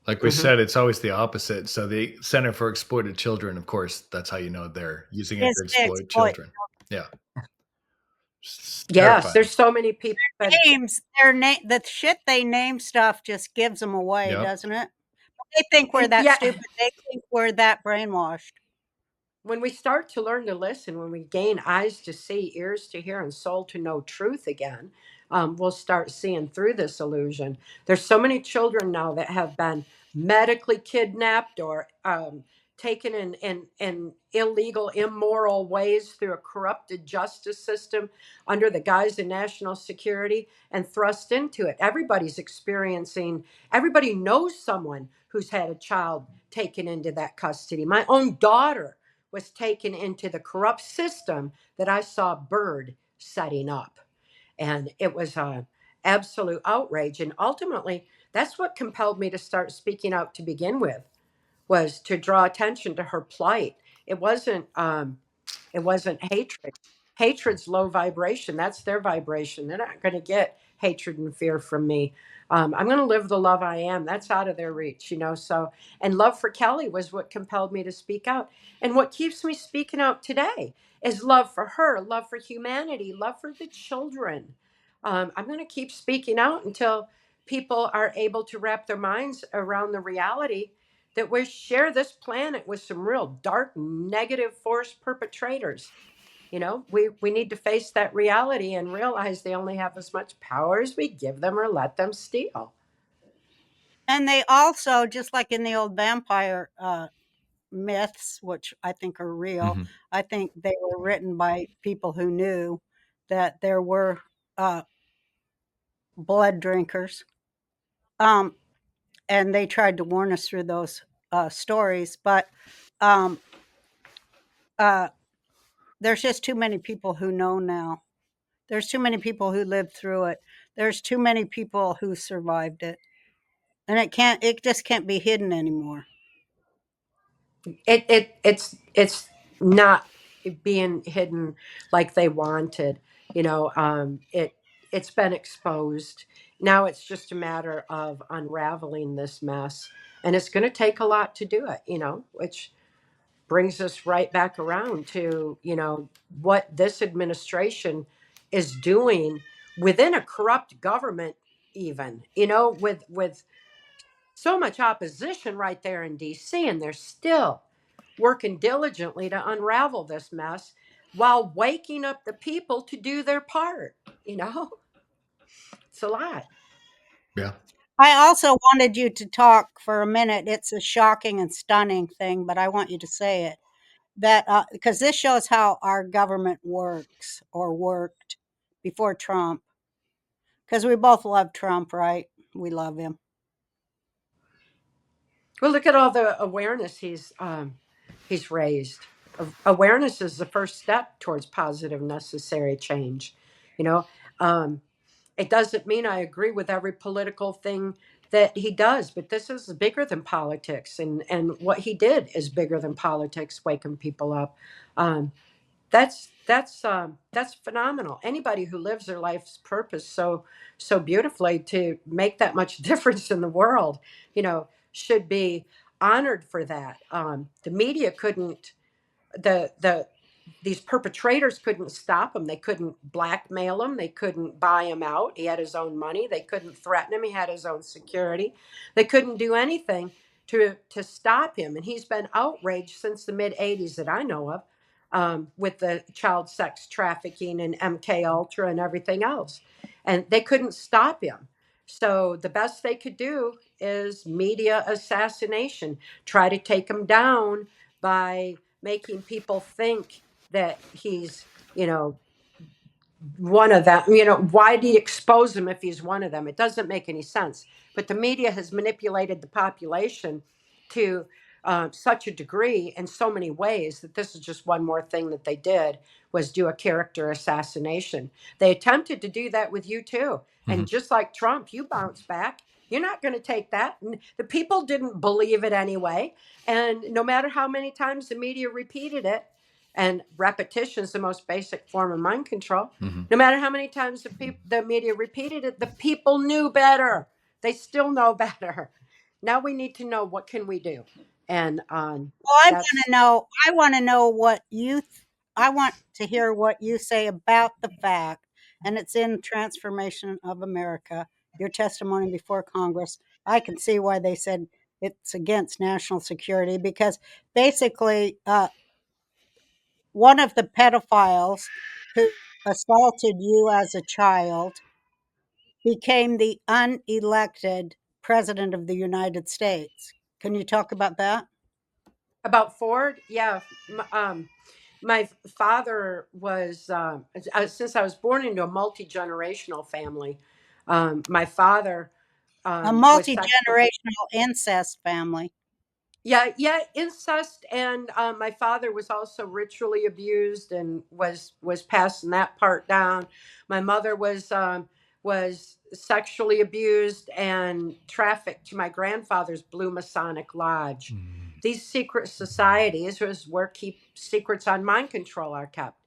Like we said, it's always the opposite. So the Center for Exploited Children, of course, that's how you know they're using it to exploit children. Yeah. Yes, there's so many people. The shit they name stuff just gives them away, doesn't it? They think we're that stupid. They think we're that brainwashed. When we start to learn to listen, when we gain eyes to see, ears to hear, and soul to know truth again, we'll start seeing through this illusion. There's so many children now that have been medically kidnapped or taken in illegal, immoral ways through a corrupted justice system under the guise of national security and thrust into it. Everybody knows someone who's had a child taken into that custody. My own daughter was taken into the corrupt system that I saw Bird setting up. And it was an absolute outrage. And ultimately, that's what compelled me to start speaking out to begin with, was to draw attention to her plight. It wasn't hatred. Hatred's low vibration. That's their vibration. They're not going to get hatred and fear from me. I'm going to live the love I am. That's out of their reach, So, and love for Kelly was what compelled me to speak out. And what keeps me speaking out today is love for her, love for humanity, love for the children. I'm going to keep speaking out until people are able to wrap their minds around the reality that we share this planet with some real dark, negative force perpetrators. We need to face that reality and realize they only have as much power as we give them or let them steal. And they also, just like in the old vampire myths, which I think are real, I think they were written by people who knew that there were blood drinkers. And they tried to warn us through those stories. But there's just too many people who know now. There's too many people who lived through it. There's too many people who survived it. And it just can't be hidden anymore. It's not being hidden like they wanted. It's been exposed. Now it's just a matter of unraveling this mess. And it's going to take a lot to do it, which brings us right back around to, what this administration is doing within a corrupt government, even, with so much opposition right there in DC, and they're still working diligently to unravel this mess while waking up the people to do their part. It's a lot. Yeah. I also wanted you to talk for a minute. It's a shocking and stunning thing, but I want you to say it. That because this shows how our government works or worked before Trump. Because we both love Trump, right? We love him. Well, look at all the awareness he's raised. Awareness is the first step towards positive, necessary change. It doesn't mean I agree with every political thing that he does, but this is bigger than politics, and what he did is bigger than politics, waking people up. That's That's phenomenal. Anybody who lives their life's purpose so beautifully to make that much difference in the world, should be honored for that. The media couldn't, the these perpetrators couldn't stop him. They couldn't blackmail him. They couldn't buy him out. He had his own money. They couldn't threaten him. He had his own security. They couldn't do anything to stop him. And he's been outraged since the mid '80s that I know of, with the child sex trafficking and MK Ultra and everything else. And they couldn't stop him. So the best they could do is media assassination. Try to take him down by making people think that he's, one of them. Why do you expose him if he's one of them? It doesn't make any sense. But the media has manipulated the population to such a degree in so many ways that this is just one more thing that they did, was do a character assassination. They attempted to do that with you too. And just like Trump, you bounce back. You're not going to take that. And the people didn't believe it anyway. And no matter how many times the media repeated it, and repetition is the most basic form of mind control. No matter how many times the media repeated it, the people knew better. They still know better. Now we need to know, what can we do? And Well, I want that's to know. I want to know what you. I want to hear what you say about the fact, and it's in Transformation of America. Your testimony before Congress. I can see why they said it's against national security, because basically, one of the pedophiles who assaulted you as a child became the unelected president of the United States. Can you talk about that? about Ford. Yeah. My father was, since I was born into a multi-generational family, my father A was sexually. multi-generational incest family. Yeah, incest, and my father was also ritually abused and was passing that part down. My mother was sexually abused and trafficked to my grandfather's Blue Masonic Lodge. These secret societies was where keep secrets on mind control are kept.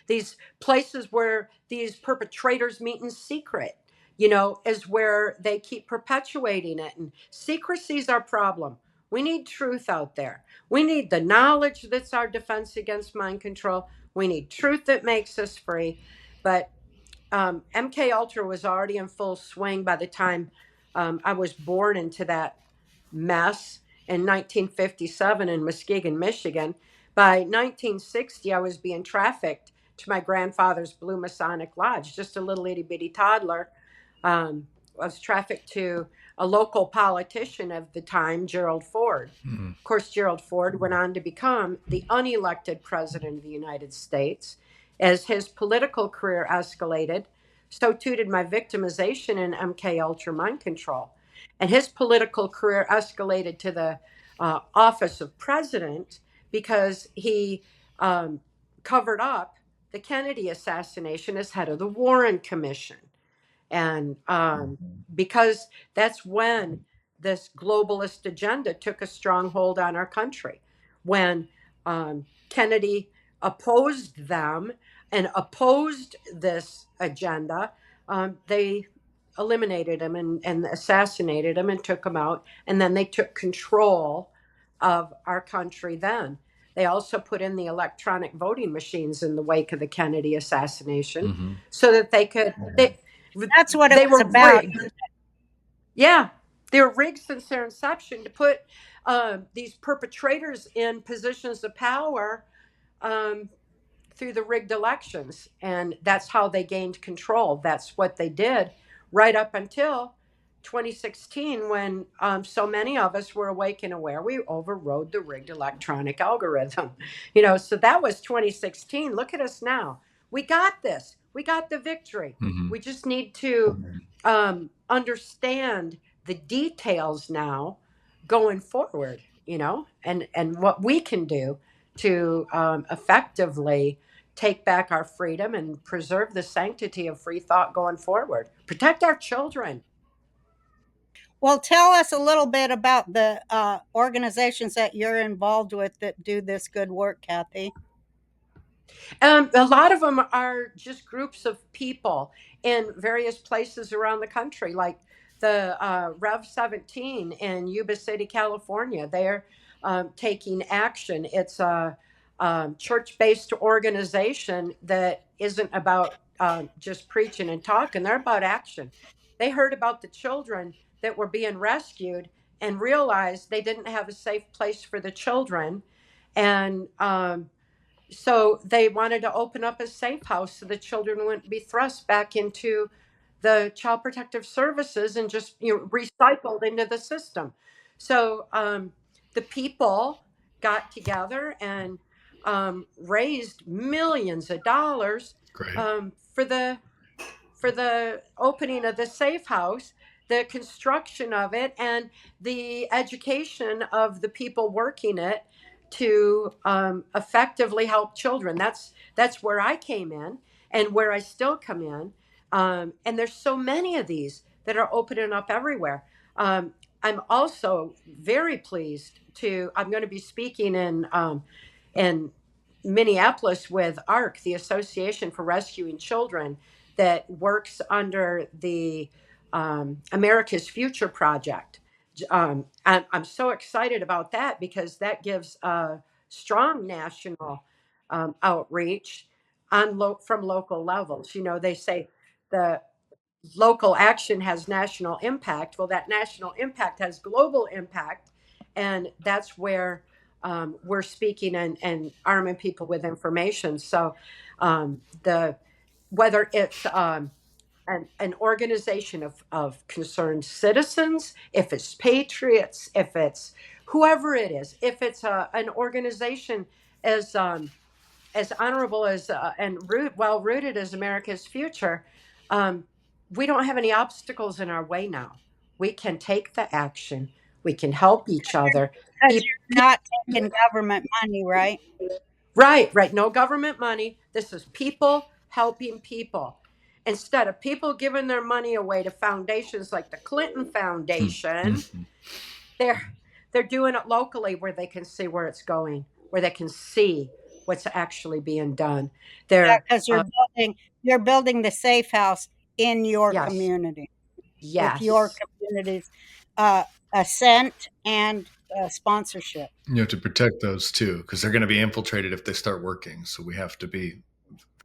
These places where these perpetrators meet in secret, is where they keep perpetuating it. And secrecy is our problem. We need truth out there. We need the knowledge that's our defense against mind control. We need truth that makes us free. But MK Ultra was already in full swing by the time I was born into that mess in 1957 in Muskegon, Michigan. By 1960, I was being trafficked to my grandfather's Blue Masonic Lodge, just a little itty bitty toddler. I was trafficked to a local politician of the time, Gerald Ford. Of course, Gerald Ford went on to become the unelected president of the United States. As his political career escalated, so too did my victimization in MK Ultra mind control. And his political career escalated to the office of president because he covered up the Kennedy assassination as head of the Warren Commission. And because that's when this globalist agenda took a strong hold on our country. When Kennedy opposed them and opposed this agenda, they eliminated him and assassinated him and took him out. And then they took control of our country then. They also put in the electronic voting machines in the wake of the Kennedy assassination so that they could. That's what it They was were about. rigged. Yeah, they were rigged since their inception to put these perpetrators in positions of power um, through the rigged elections. And that's how they gained control. That's what they did right up until 2016, when so many of us were awake and aware. We overrode the rigged electronic algorithm. So that was 2016. Look at us now. We got this. We got the victory. We just need to understand the details now going forward, and what we can do to effectively take back our freedom and preserve the sanctity of free thought going forward. Protect our children. Well, tell us a little bit about the organizations that you're involved with that do this good work, Cathy. A lot of them are just groups of people in various places around the country, like the Rev 17 in Yuba City, California. They're taking action. It's a church based organization that isn't about just preaching and talking, they're about action. They heard about the children that were being rescued and realized they didn't have a safe place for the children. And so they wanted to open up a safe house so the children wouldn't be thrust back into the child protective services and just recycled into the system. So the people got together and raised millions of dollars Great. for the opening of the safe house, the construction of it, and the education of the people working it to effectively help children. That's where I came in, and where I still come in. And there's so many of these that are opening up everywhere. I'm also very pleased to. I'm going to be speaking in Minneapolis with ARC, the Association for Rescuing Children, that works under the America's Future Project. I'm so excited about that because that gives a strong national outreach from local levels. They say the local action has national impact. Well, that national impact has global impact, and that's where we're speaking and arming people with information. So, the whether it's an organization of concerned citizens, if it's patriots, if it's whoever it is, if it's an organization as honorable as and well rooted as America's Future, um, we don't have any obstacles in our way now. We can take the action. We can help each other. Because you're not taking government money, right? Right, right. No government money. This is people helping people. Instead of people giving their money away to foundations like the Clinton Foundation, Mhm. they're they're doing it locally where they can see where it's going, where they can see what's actually being done. Yeah, They're because you're building the safe house in your yes, community with your yes. community's uh, assent and sponsorship. You have to protect those too, because they're going to be infiltrated if they start working. So we have to be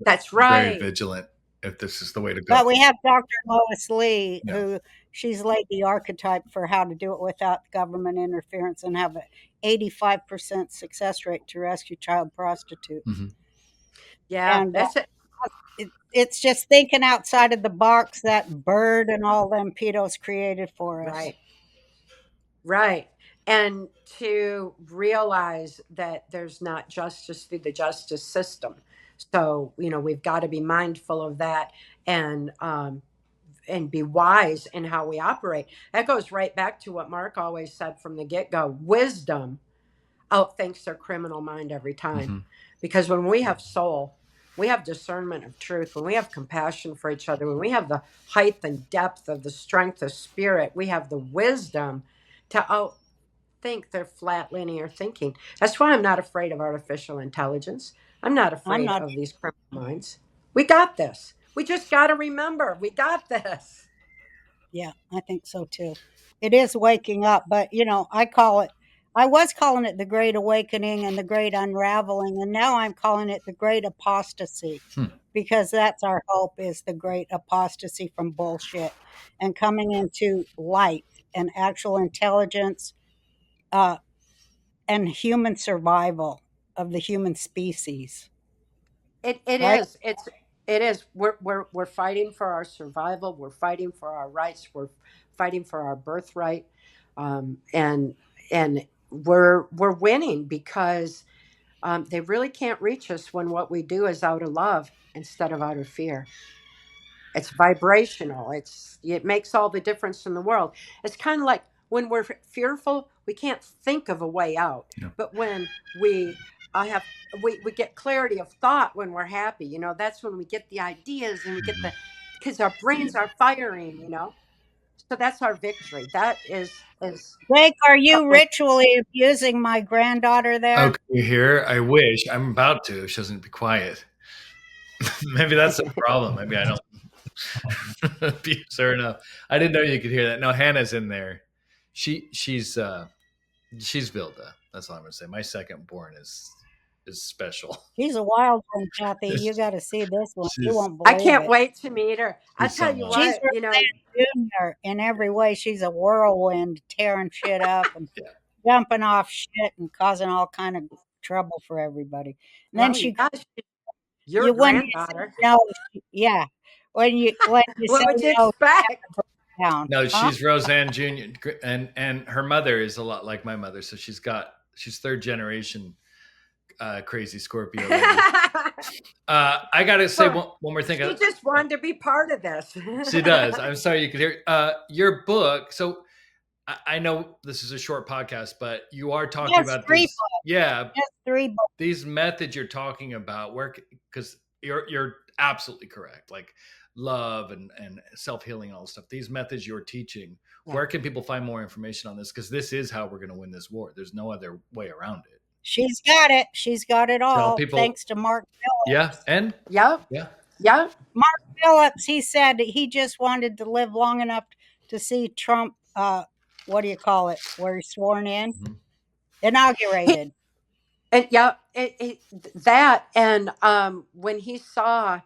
That's very right. vigilant if this is the way to go. But we have Dr. Lois Lee, Yeah. who she's laid the archetype for how to do it without government interference and have an 85% success rate to rescue child prostitutes. Hmm. Yeah, And that's it. it's just thinking outside of the box that Bird and all them pedos created for us. Right. Right. And to realize that there's not justice through the justice system. So, we've got to be mindful of that and be wise in how we operate. That goes right back to what Mark always said from the get-go. Wisdom outthinks their criminal mind every time. Hmm. Because when we have soul, we have discernment of truth, when we have compassion for each other, when we have the height and depth of the strength of spirit, we have the wisdom to outthink their flat linear thinking. That's why I'm not afraid of artificial intelligence. I'm not I'm afraid not. of these criminal minds. We got this. We just got to remember we got this. Yeah, I think so too. It is waking up, but I was calling it the Great Awakening and the Great Unraveling, and now I'm calling it the Great Apostasy Hmm. because that's our hope is the great apostasy from bullshit and coming into light and actual intelligence uh, and human survival of the human species, It right? is. It is. We're fighting for our survival. We're fighting for our rights. We're fighting for our birthright, and we're winning because they really can't reach us when what we do is out of love instead of out of fear. It's vibrational. It makes all the difference in the world. It's kind of like when we're fearful, we can't think of a way out. Yeah. But when have we get clarity of thought when we're happy. That's when we get the ideas and we get Mhm. the because our brains are firing. So that's our victory. That is Blake, are you ritually abusing my granddaughter there? Okay, here. I wish. I'm about to. She doesn't be quiet. Maybe that's a problem. Maybe I don't abuse her enough. I didn't know you could hear that. No, Hannah's in there. She's Vilda. That's all I'm gonna say. My second born is special. She's a wild one, Kathy. You got to see this one. You She's won't I believe can't it. wait to meet her. I she's tell something you else. She's what, Roseanne Jr. in every way. She's a whirlwind, tearing shit up and Yeah. jumping off shit and causing all kind of trouble for everybody. And then well, she, yeah, your when you say granddaughter. no, yeah, when you say What would you no, expect? down, No, huh? she's Roseanne Jr. and her mother is a lot like my mother, so she's third generation crazy Scorpio lady. I gotta say Well, one more thing. she just wanted to be part of this. She does. I'm sorry you could hear your book. So I know this is a short podcast, but you are talking Yes, about 3 these. books. Yeah, Yes, 3 books. these methods you're talking about, where because you're absolutely correct. Like love and self-healing and all this stuff. These methods you're teaching. Yeah. Where can people find more information on this? Because this is how we're going to win this war. There's no other way around it. She's got it. She's got it Tell all. people. Thanks to Mark Yeah, Phillips. and Yep. yeah. Mark Phillips, he said he just wanted to live long enough to see Trump, what do you call it, where he's sworn in, Mhm. inaugurated. And yeah, that and when he saw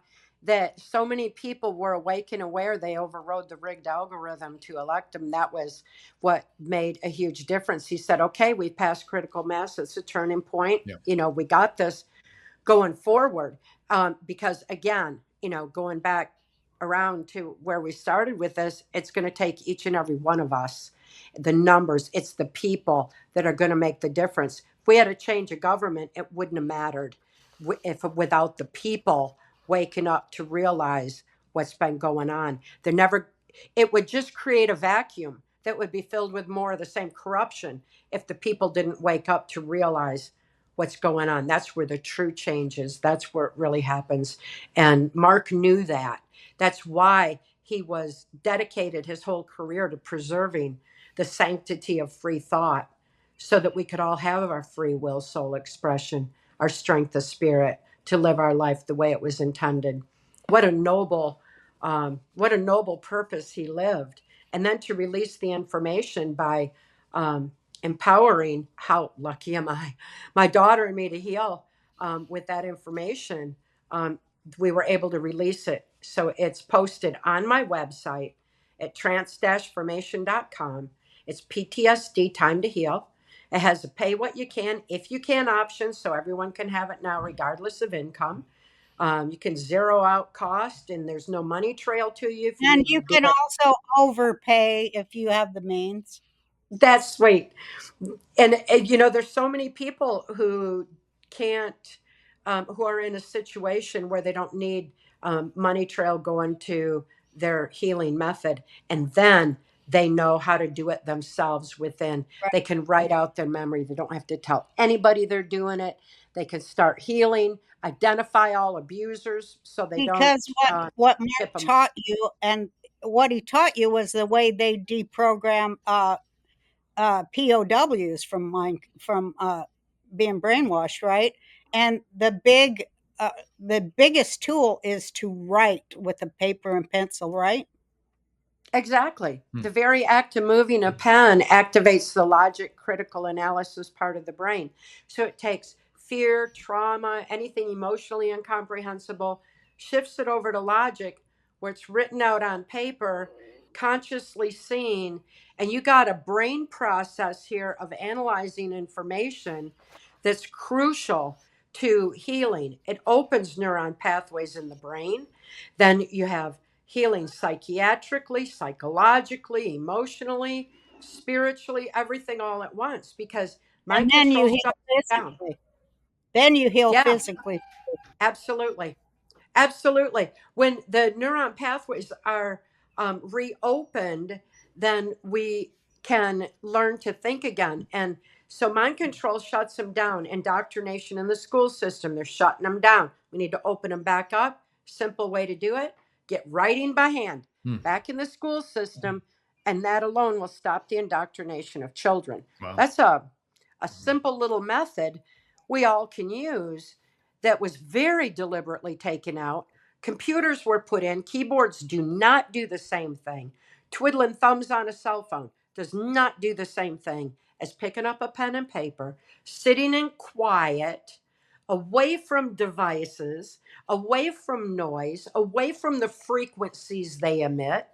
that so many people were awake and aware, they overrode the rigged algorithm to elect him. That was what made a huge difference. He said, "Okay, we've passed critical mass. It's a turning point. Yeah. You know, we got this going forward." Because again, going back around to where we started with this, it's going to take each and every one of us. The numbers, it's the people that are going to make the difference. If we had a change of government, it wouldn't have mattered if without the people waking up to realize what's been going on. It would just create a vacuum that would be filled with more of the same corruption if the people didn't wake up to realize what's going on. That's where the true change is. That's where it really happens. And Mark knew that. That's why he was dedicated his whole career to preserving the sanctity of free thought so that we could all have our free will, soul expression, our strength of spirit to live our life the way it was intended. What a noble purpose he lived. And then to release the information by empowering, how lucky am I, my daughter and me to heal with that information. We were able to release it. So it's posted on my website at trance-formation.com. It's PTSD Time to Heal. It has a pay what you can, if you can option, so everyone can have it now, regardless of income. You can zero out cost, and there's no money trail to you. If And need you to do can it. also overpay if you have the means. That's sweet. And there's so many people who can't, who are in a situation where they don't need money trail going to their healing method. And then they know how to do it themselves within. Right. They can write out their memory. They don't have to tell anybody they're doing it. They can start healing, identify all abusers so they Because don't what tip Mark them. taught you, and what he taught you was the way they deprogram POWs from being brainwashed, right? And the biggest tool is to write with a paper and pencil, right? Exactly. The very act of moving a pen activates the logic, critical analysis part of the brain. So it takes fear, trauma, anything emotionally incomprehensible, shifts it over to logic, where it's written out on paper, consciously seen. And you got a brain process here of analyzing information that's crucial to healing. It opens neuron pathways in the brain. Then you have healing psychiatrically, psychologically, emotionally, spiritually, everything all at once, because mind And then you control heal shuts down. physically. Then you heal Yeah, physically. absolutely. Absolutely. When the neuron pathways are reopened, then we can learn to think again. And so mind control shuts them down. Indoctrination in the school system, they're shutting them down. We need to open them back up. Simple way to do it: get writing by hand back in the school system. and that alone will stop the indoctrination of children. Wow. That's a simple little method we all can use that was very deliberately taken out. Computers were put in, keyboards do not do the same thing. Twiddling thumbs on a cell phone does not do the same thing as picking up a pen and paper, sitting in quiet, away from devices, away from noise, away from the frequencies they emit,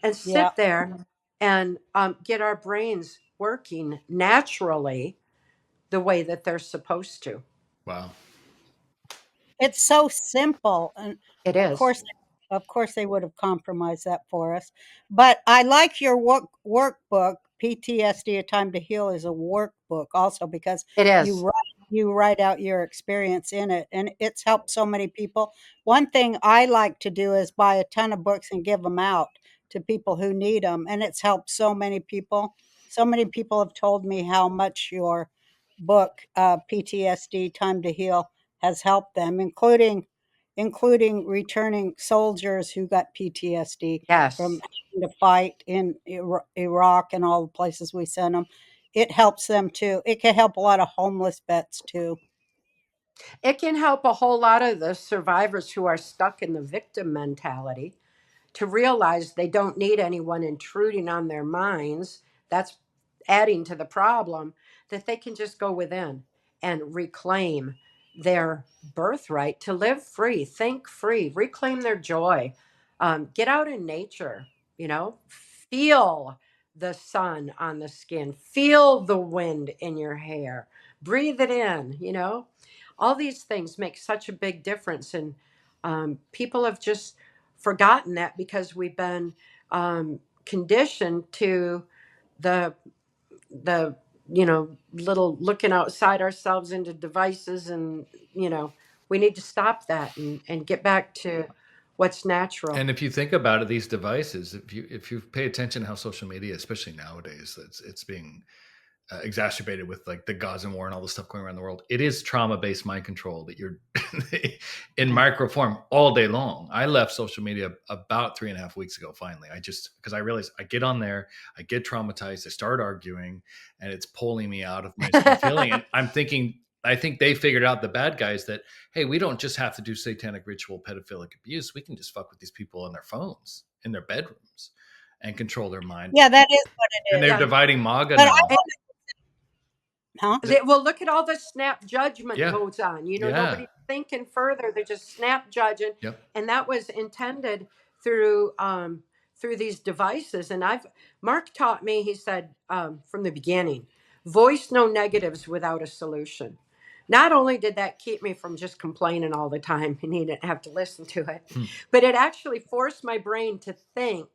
and Yeah. sit there and get our brains working naturally the way that they're supposed to. Wow. It's so simple, and It of is. course they would have compromised that for us. But I like your workbook. PTSD: A Time to Heal is a workbook also, because It you is. write you write out your experience in it, and it's helped so many people. One thing I like to do is buy a ton of books and give them out to people who need them, and it's helped so many people. So many people have told me how much your book, PTSD: Time to Heal, has helped them, including returning soldiers who got PTSD from Yes. having to fight in Iraq and all the places we sent them. It helps them too. It can help a lot of homeless vets too. It can help a whole lot of the survivors who are stuck in the victim mentality to realize they don't need anyone intruding on their minds. That's adding to the problem, that they can just go within and reclaim their birthright to live free, think free, reclaim their joy, get out in nature, feel the sun on the skin, feel the wind in your hair, breathe it in. All these things make such a big difference. And people have just forgotten that because we've been conditioned to the little looking outside ourselves into devices, and we need to stop that and get back to what's natural. And if you think about it, these devices, if you pay attention to how social media, especially nowadays, it's being exacerbated with like the Gaza war and all the stuff going around the world. It is trauma-based mind control that you're in micro form all day long. I left social media about 3.5 weeks ago. Finally, because I realized I get on there, I get traumatized, I start arguing, and it's pulling me out of my smart feeling. And I'm thinking, I think they figured out, the bad guys, that, hey, we don't just have to do satanic ritual pedophilic abuse. We can just fuck with these people on their phones, in their bedrooms, and control their mind. Yeah, that is what And it is. they're Yeah. dividing MAGA But now. huh? Well, look at all the snap judgment Yeah. goes on. Yeah. Nobody's thinking further. They're just snap judging. Yep. And that was intended through these devices. And Mark taught me, he said, from the beginning, voice no negatives without a solution. Not only did that keep me from just complaining all the time and he didn't have to listen to it, but it actually forced my brain to think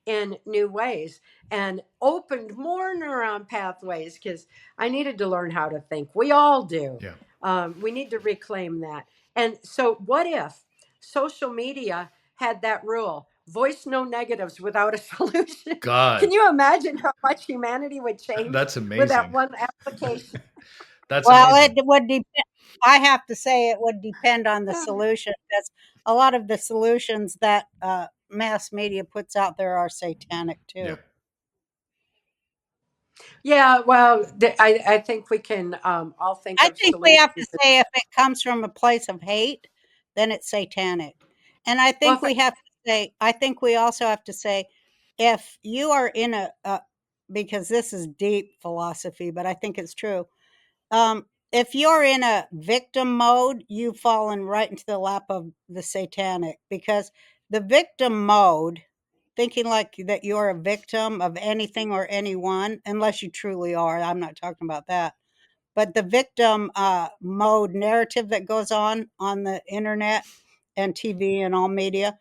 in new ways and opened more neuron pathways, because I needed to learn how to think. We all do. Yeah. We need to reclaim that. And so, what if social media had that rule? Voice no negatives without a solution. God, Can you imagine how much humanity would change that's with that amazing. one application? That's Well, amazing. it would depend. I have to say it would depend on the solution, because a lot of the solutions that mass media puts out there are satanic Yeah. too. Yeah, well, I think we can all think I of think we have to solutions. say if it comes from a place of hate, then it's satanic. And I Well, think we have to say, I think we also have to say, if you are in because this is deep philosophy, but I think it's true. If you're in a victim mode, you've fallen right into the lap of the satanic, because the victim mode, thinking like that you're a victim of anything or anyone, unless you truly are. I'm not talking about that, but the victim mode narrative that goes on the internet and TV and all media,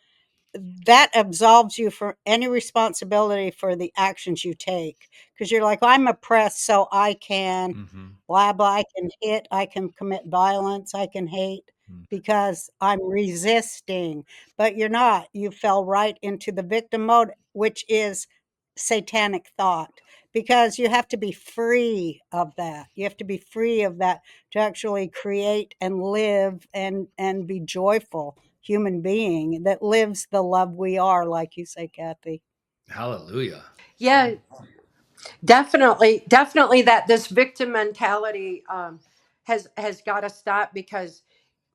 that absolves you from any responsibility for the actions you take, because you're like, I'm oppressed, so I can Mm-hmm. blah blah, I can hit, I can commit violence, I can hate, because I'm resisting. But you're not. You fell right into the victim mode, which is satanic thought, because you have to be free of that. You have to be free of that to actually create and live and be joyful human being that lives the love we are, like you say, Kathy. Hallelujah. Yeah, definitely that this victim mentality has got to stop, because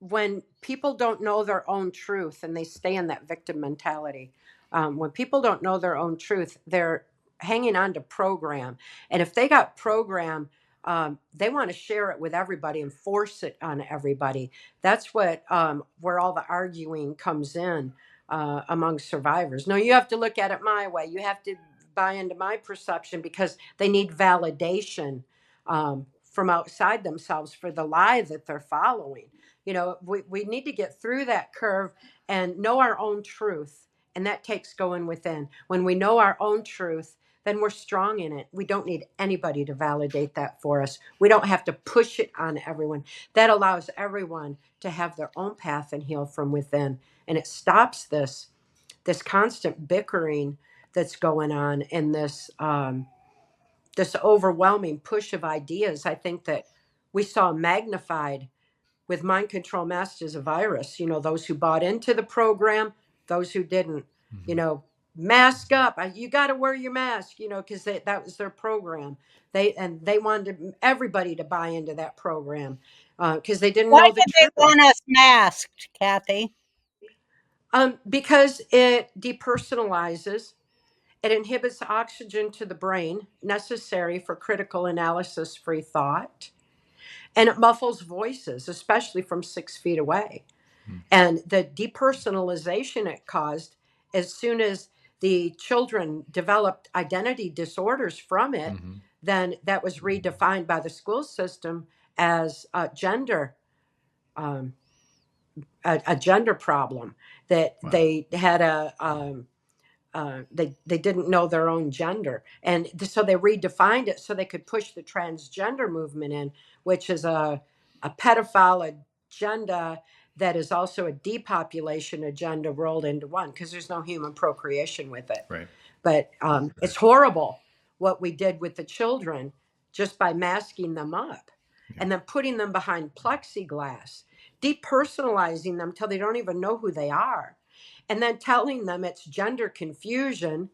when people don't know their own truth and they stay in that victim mentality, when people don't know their own truth, they're hanging on to program. And if they got program, they want to share it with everybody and force it on everybody. That's what where all the arguing comes in among survivors. No, you have to look at it my way. You have to buy into my perception, because they need validation from outside themselves for the lie that they're following. We need to get through that curve and know our own truth. And that takes going within. When we know our own truth, then we're strong in it. We don't need anybody to validate that for us. We don't have to push it on everyone. That allows everyone to have their own path and heal from within. And it stops this constant bickering that's going on, and this overwhelming push of ideas. I think that we saw magnified with mind control masked as a virus. Those who bought into the program, those who didn't. Mhm. You know, mask up. You got to wear your mask. Because that was their program. They wanted everybody to buy into that program because they didn't Why know the did they truth. want us masked, Cathy? Because it depersonalizes. It inhibits oxygen to the brain necessary for critical analysis free thought. And it muffles voices, especially from 6 feet away. Hmm. And the depersonalization it caused, as soon as the children developed identity disorders from it, Mhm. then that was redefined by the school system as gender. A gender problem, that Wow. they had they didn't know their own gender, and so they redefined it so they could push the transgender movement in, which is a pedophile agenda that is also a depopulation agenda rolled into one, because there's no human procreation with it. Right. But it's horrible what we did with the children just by masking them up Yeah. and then putting them behind plexiglass, depersonalizing them till they don't even know who they are, and then telling them it's gender confusion.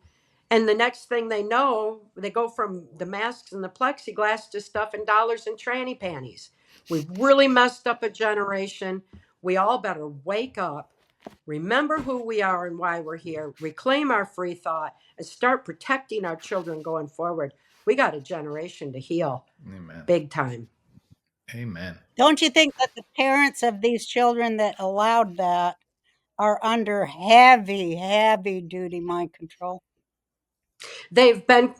And the next thing they know, they go from the masks and the plexiglass to stuffing dollars in tranny panties. We've really messed up a generation. We all better wake up, remember who we are and why we're here, reclaim our free thought, and start protecting our children going forward. We got a generation to heal. Amen. Big time. Amen. Don't you think that the parents of these children that allowed that are under heavy, heavy duty mind control? They've been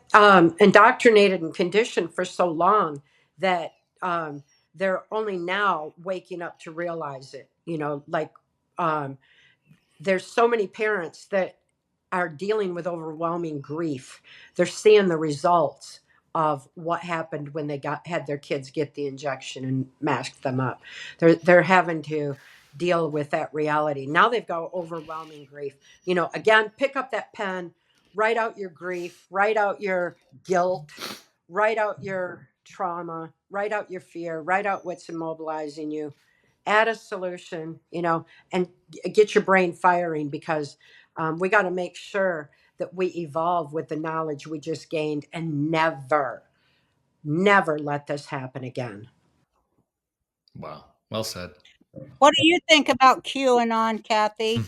indoctrinated and conditioned for so long that they're only now waking up to realize it. Like there's so many parents that are dealing with overwhelming grief. They're seeing the results of what happened when they had their kids get the injection and masked them up. They're having to deal with that reality. Now they've got overwhelming grief. Again, pick up that pen, write out your grief, write out your guilt, write out your trauma, write out your fear, write out what's immobilizing you, add a solution, and get your brain firing, because we got to make sure that we evolve with the knowledge we just gained and never, never let this happen again. Wow. Well said. What do you think about QAnon, Cathy?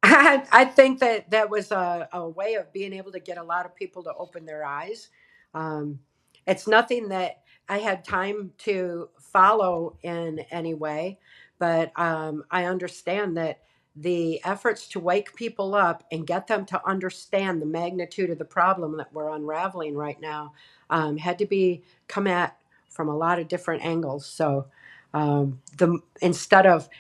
I think that was a way of being able to get a lot of people to open their eyes. Um, it's nothing that I had time to follow in any way, but I understand that the efforts to wake people up and get them to understand the magnitude of the problem that we're unraveling right now had to be come at from a lot of different angles. So the instead of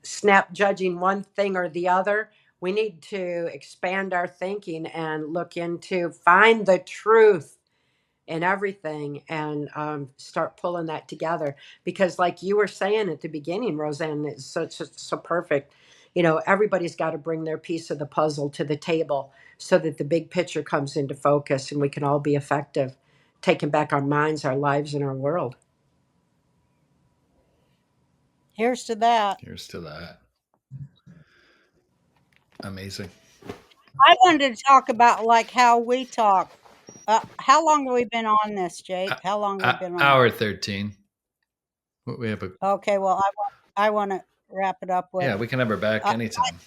snap judging one thing or the other, we need to expand our thinking and look into find the truth in everything, and start pulling that together, because like you were saying at the beginning, Roseanne, it's so perfect. Everybody's got to bring their piece of the puzzle to the table so that the big picture comes into focus and we can all be effective, taking back our minds, our lives, and our world. Here's to that. Here's to that. Amazing. I wanted to talk about like how we talk. How long have we been on this, Jake? How long have we been on? Hour 13. We have a Okay, well, I want to wrap it up with. Yeah, we can have her back Uh, anytime.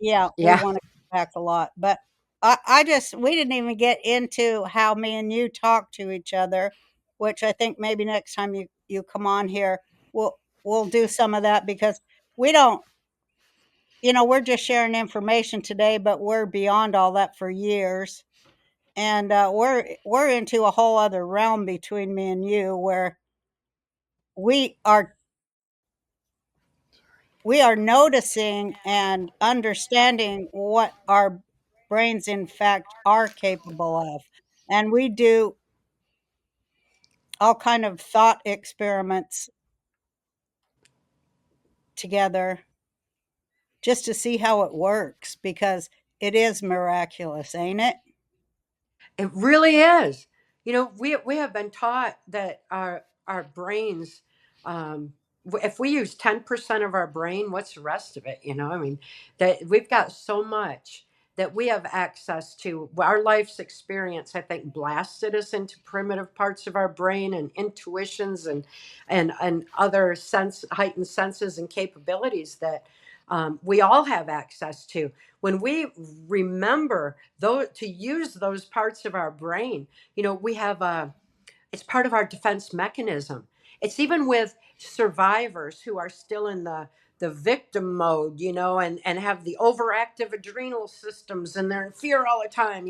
yeah, we Yeah. want to come back a lot, but I just we didn't even get into how me and you talk to each other, which I think maybe next time you come on here, we'll do some of that because we don't. We're just sharing information today, but we're beyond all that for years. And we're into a whole other realm between me and you where we are we are noticing and understanding what our brains in fact are capable of, and we do all kind of thought experiments together just to see how it works because it is miraculous, ain't it? It really is. We have been taught that our brains, if we use 10% of our brain, what's the rest of it? I mean, that we've got so much that we have access to. Our life's experience, I think, blasted us into primitive parts of our brain and intuitions and other heightened senses and capabilities that we all have access to. When we remember to use those parts of our brain, we have it's part of our defense mechanism. It's even with survivors who are still in the victim mode, and have the overactive adrenal systems and they're in fear all the time.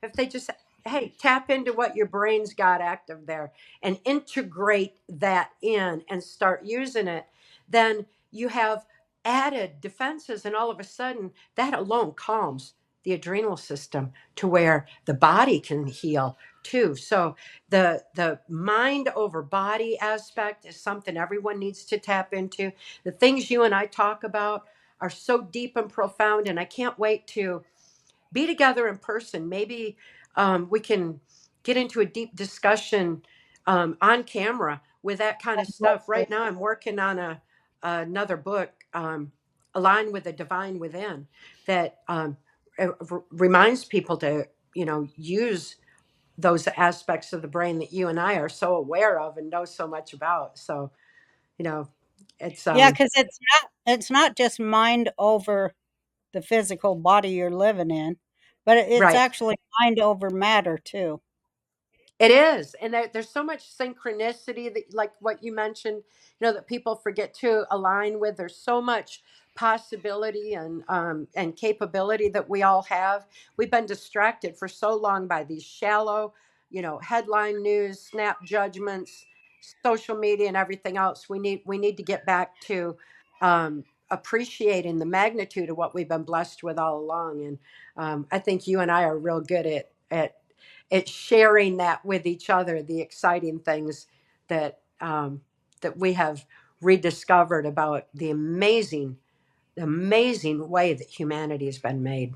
If they just, hey, tap into what your brain's got active there and integrate that in and start using it, then you have added defenses, and all of a sudden that alone calms the adrenal system to where the body can heal too. So the mind over body aspect is something everyone needs to tap into. The things you and I talk about are so deep and profound, and I can't wait to be together in person. Maybe we can get into a deep discussion on camera with that kind of stuff. Right now I'm working on another book, Align with the Divine Within, that reminds people to use those aspects of the brain that you and I are so aware of and know so much about. So, you know, it's Yeah, because it's not just mind over the physical body you're living in, but it's right. actually mind over matter too. It is. And there's so much synchronicity that, like what you mentioned, that people forget to align with. There's so much possibility and capability that we all have. We've been distracted for so long by these shallow, headline news, snap judgments, social media, and everything else. We need to get back to appreciating the magnitude of what we've been blessed with all along. And I think you and I are real good at sharing that with each other, the exciting things that we have rediscovered about the amazing way that humanity has been made.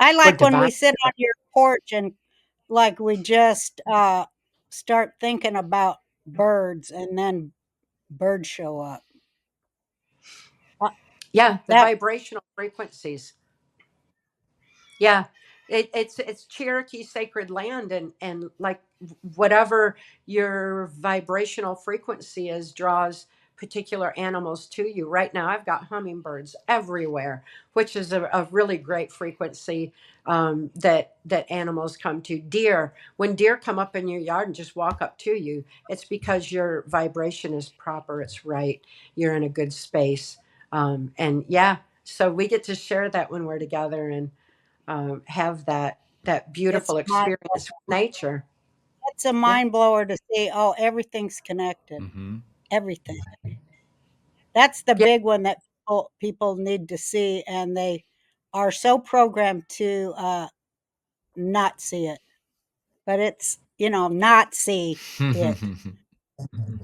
I We're like when divine. we sit on your porch and like we just start thinking about birds and then birds show up. Uh, Yeah, the that vibrational frequencies. Yeah, it's Cherokee sacred land, and like whatever your vibrational frequency is draws particular animals to you. Right now, I've got hummingbirds everywhere, which is a really great frequency that animals come to. Deer, when deer come up in your yard and just walk up to you, it's because your vibration is proper. It's right. You're in a good space, and yeah. So we get to share that when we're together, and have that it's beautiful mind, experience with nature. it's a Yeah, mind blower to see. Oh, everything's connected. Mm-hmm. Everything. That's the yeah, big one that people need to see, and they are so programmed to not see it. But it's not see it.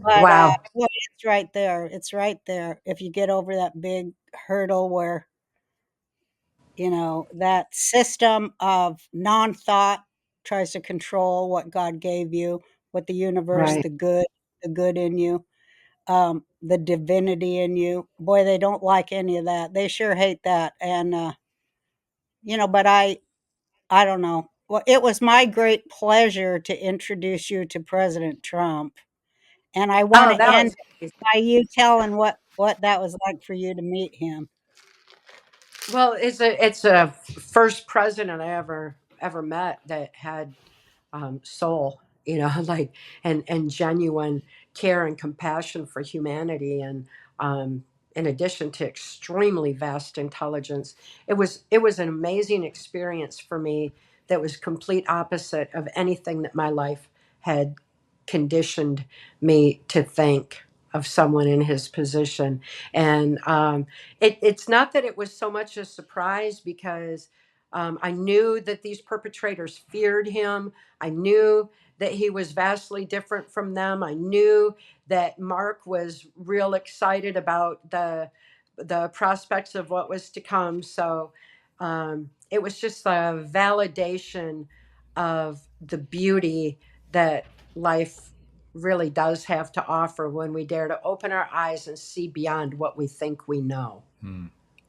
But wow, boy, it's right there. It's right there. If you get over that big hurdle where that system of non-thought tries to control what God gave you, what the universe, right. the good in you, the divinity in you. Boy, they don't like any of that. They sure hate that. And but I don't know. Well, it was my great pleasure to introduce you to President Trump, and I want Oh, to that end was amazing. by you telling what that was like for you to meet him. Well, it's a first president I ever met that had soul, like and genuine care and compassion for humanity, and in addition to extremely vast intelligence. It was an amazing experience for me that was complete opposite of anything that my life had conditioned me to think of someone in his position. And it's not that it was so much a surprise, because I knew that these perpetrators feared him. I knew that he was vastly different from them. I knew that Mark was real excited about the prospects of what was to come. So it was just a validation of the beauty that life really does have to offer when we dare to open our eyes and see beyond what we think we know.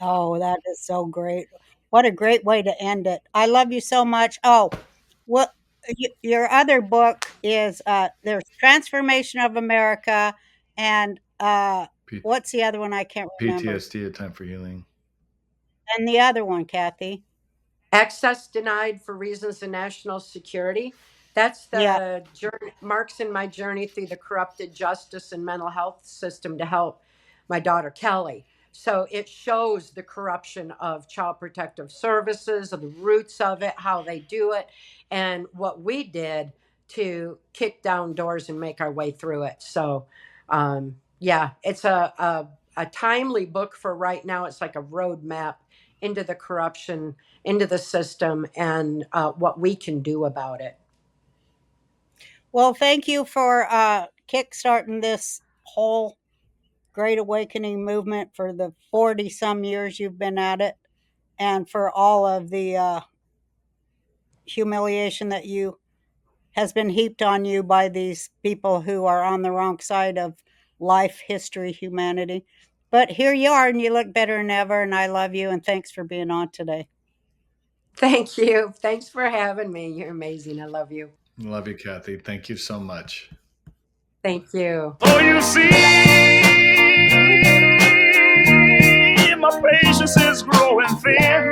Oh, that is so great. What a great way to end it. I love you so much. Oh, what your other book is there's Transformation of America and P- what's the other one? I can't remember. PTSD, A Time for Healing. And the other one, Kathy. Access denied for reasons of national security. That's Yeah. the journey, marks in my journey through the corrupted justice and mental health system to help my daughter Kelly. So it shows the corruption of child protective services, of the roots of it, how they do it, and what we did to kick down doors and make our way through it. So, yeah, it's a timely book for right now. It's like a roadmap into the corruption, into the system, and what we can do about it. Well, thank you for kickstarting this whole Great Awakening movement for the 40 some years you've been at it, and for all of the humiliation that you has been heaped on you by these people who are on the wrong side of life, history, humanity. But here you are, and you look better than ever, and I love you, and thanks for being on today. Thank you. Thanks for having me. You're amazing. I love you. Love you, Kathy. Thank you so much. Thank you. Oh, you see, my patience is growing thin.